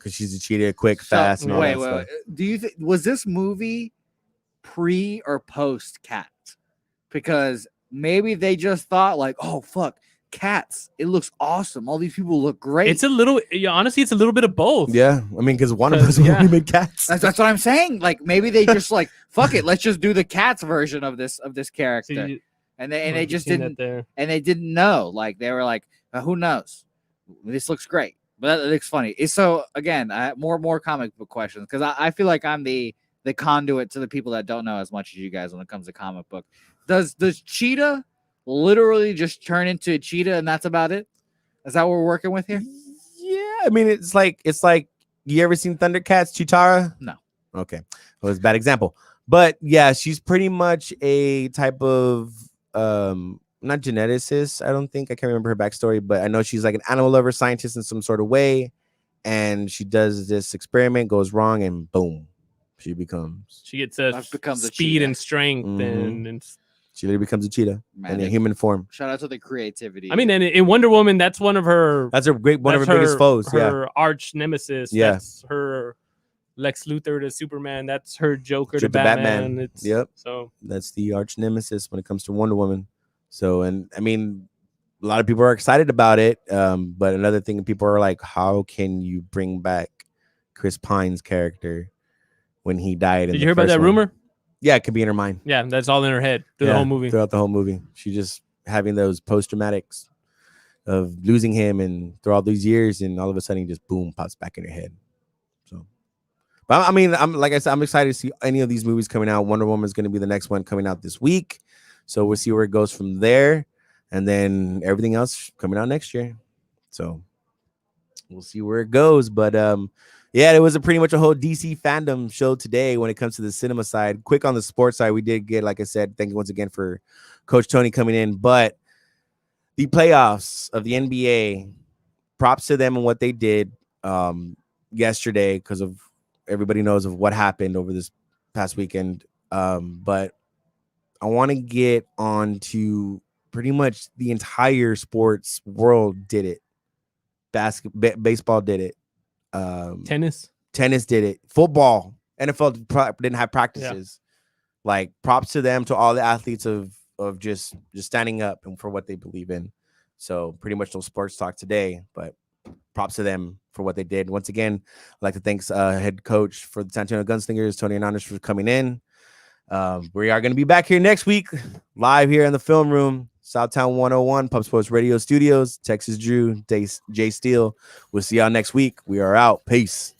S1: she's a Cheetah, quick, fast. And all that stuff.
S5: Do you think was this movie pre or post Cats? Because maybe they just thought like, oh fuck, Cats, it looks awesome. All these people look great.
S3: It's a little, honestly, it's a little bit of both.
S1: Yeah, I mean, because one of us made Cats.
S5: That's what I'm saying. Like maybe they just like, fuck it, let's just do the Cats version of this character. And they just didn't, and they didn't know. Like they were like, who knows? This looks great, but that looks funny. So again, more comic book questions, because I feel like I'm the conduit to the people that don't know as much as you guys when it comes to comic book. Does Cheetah literally just turn into a cheetah and that's about it? Is that what we're working with here?
S1: Yeah, I mean, it's like you ever seen Thundercats, Chitara?
S5: No.
S1: Okay, well, it's a bad example, but yeah, she's pretty much a type of not geneticist. I don't think, I can't remember her backstory, but I know she's like an animal lover, scientist in some sort of way, and she does this experiment, goes wrong, and boom, She
S3: gets
S5: That becomes a
S3: speed
S5: cheetah.
S3: and strength,
S1: Mhm.
S3: and
S1: she literally becomes a cheetah
S5: Man,
S1: in a
S5: it-
S1: human form.
S5: Shout out to the creativity.
S3: I mean, and in Wonder Woman, that's one of her.
S1: That's one of her
S3: that's
S1: biggest foes. Yeah.
S3: her arch nemesis.
S1: Yeah.
S3: That's her Lex Luthor to Superman. That's her Joker to
S1: Joker to
S3: Batman.
S1: Batman.
S3: It's,
S1: Yep.
S3: So
S1: That's the arch nemesis when it comes to Wonder Woman. So, and I mean, a lot of people are excited about it. But another thing, people are like, how can you bring back Chris Pine's character when he died?
S3: did you hear about that rumor?
S1: Yeah, it could be in her mind.
S3: Yeah, that's all in her head through the whole movie.
S1: Throughout the whole movie. She just having those post-traumatics of losing him and through all these years, and all of a sudden he just boom pops back in her head. So, but I mean, I'm like I said, I'm excited to see any of these movies coming out. Wonder Woman is going to be the next one coming out this week, so we'll see where it goes from there, and then everything else coming out next year. So we'll see where it goes. But yeah, it was pretty much a whole DC fandom show today when it comes to the cinema side. Quick on the sports side, we did get, like I said, thank you once again for Coach Tony coming in. But the playoffs of the NBA, props to them and what they did yesterday, because of everybody knows of what happened over this past weekend. But I want to get on to pretty much the entire sports world did it. Baseball did it.
S3: Tennis
S1: did it. Football, NFL didn't have practices. Like, props to them, to all the athletes of just standing up and for what they believe in. So pretty much no sports talk today, but props to them for what they did. Once again, I'd like to thank head coach for the San Antonio Gunslingers, Tony Hernandez, for coming in. We are going to be back here next week, live here in the film room, Southtown 101, Pub Sports Radio Studios. Texas Drew, Jay Steele. We'll see y'all next week. We are out. Peace.